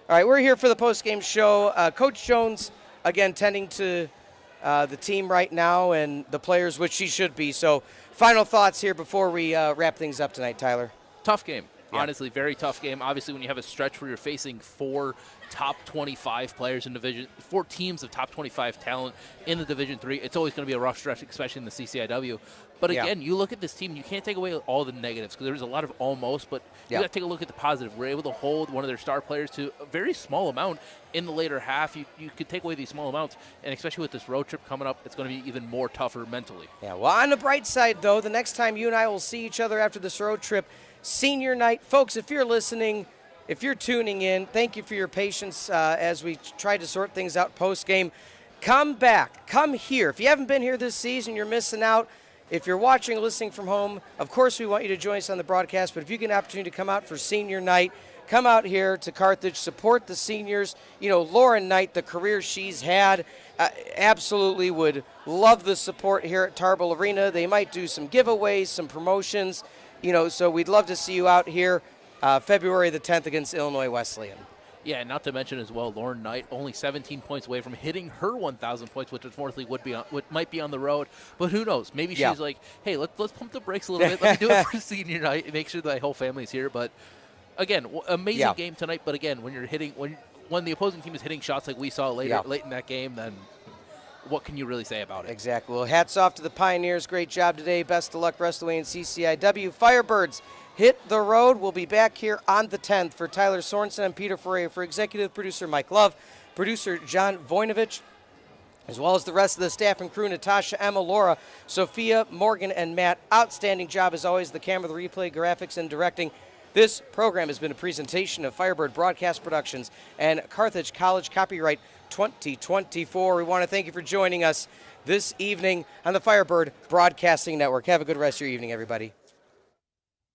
All right, we're here for the post-game show. Coach Jones, again, tending to the team right now and the players, which she should be. So final thoughts here before we wrap things up tonight, Tyler. Tough game. Yeah. Honestly, very tough game. Obviously, when you have a stretch where you're facing 4 top 25 players in Division, 4 teams of top 25 talent in the Division 3, it's always going to be a rough stretch, especially in the CCIW. But again, you look at this team, you can't take away all the negatives because there's a lot of almost, but you got to take a look at the positive. We're able to hold one of their star players to a very small amount in the later half. You could take away these small amounts, and especially with this road trip coming up, it's going to be even more tougher mentally. Yeah. Well, on the bright side, though, the next time you and I will see each other after this road trip, senior night. Folks, if you're listening, if you're tuning in, thank you for your patience as we try to sort things out post-game. Come back. Come here. If you haven't been here this season, you're missing out. If you're watching or listening from home, of course we want you to join us on the broadcast, but if you get an opportunity to come out for senior night, come out here to Carthage, support the seniors. You know, Lauren Knight, the career she's had, absolutely would love the support here at Tarble Arena. They might do some giveaways, some promotions. You know, so we'd love to see you out here February the 10th against Illinois Wesleyan. Yeah, and not to mention as well, Lauren Knight only 17 points away from hitting her 1,000 points, which unfortunately might be on the road. But who knows? Maybe she's like, hey, let's pump the brakes a little bit. Let me do it for senior night and make sure that my whole family's here. But again, amazing game tonight. But again, when you're hitting when the opposing team is hitting shots like we saw late in that game, then what can you really say about it? Exactly. Well, hats off to the Pioneers. Great job today. Best of luck rest of the way in CCIW. Firebirds hit the road. We'll be back here on the 10th. For Tyler Sorensen and Peter Ferreri, for executive producer Mike Love, producer John Voinovich, as well as the rest of the staff and crew, Natasha, Emma, Laura, Sophia, Morgan, and Matt. Outstanding job as always, the camera, the replay, graphics, and directing. This program has been a presentation of Firebird Broadcast Productions and Carthage College, copyright 2024. We want to thank you for joining us this evening on the Firebird Broadcasting Network. Have a good rest of your evening, everybody.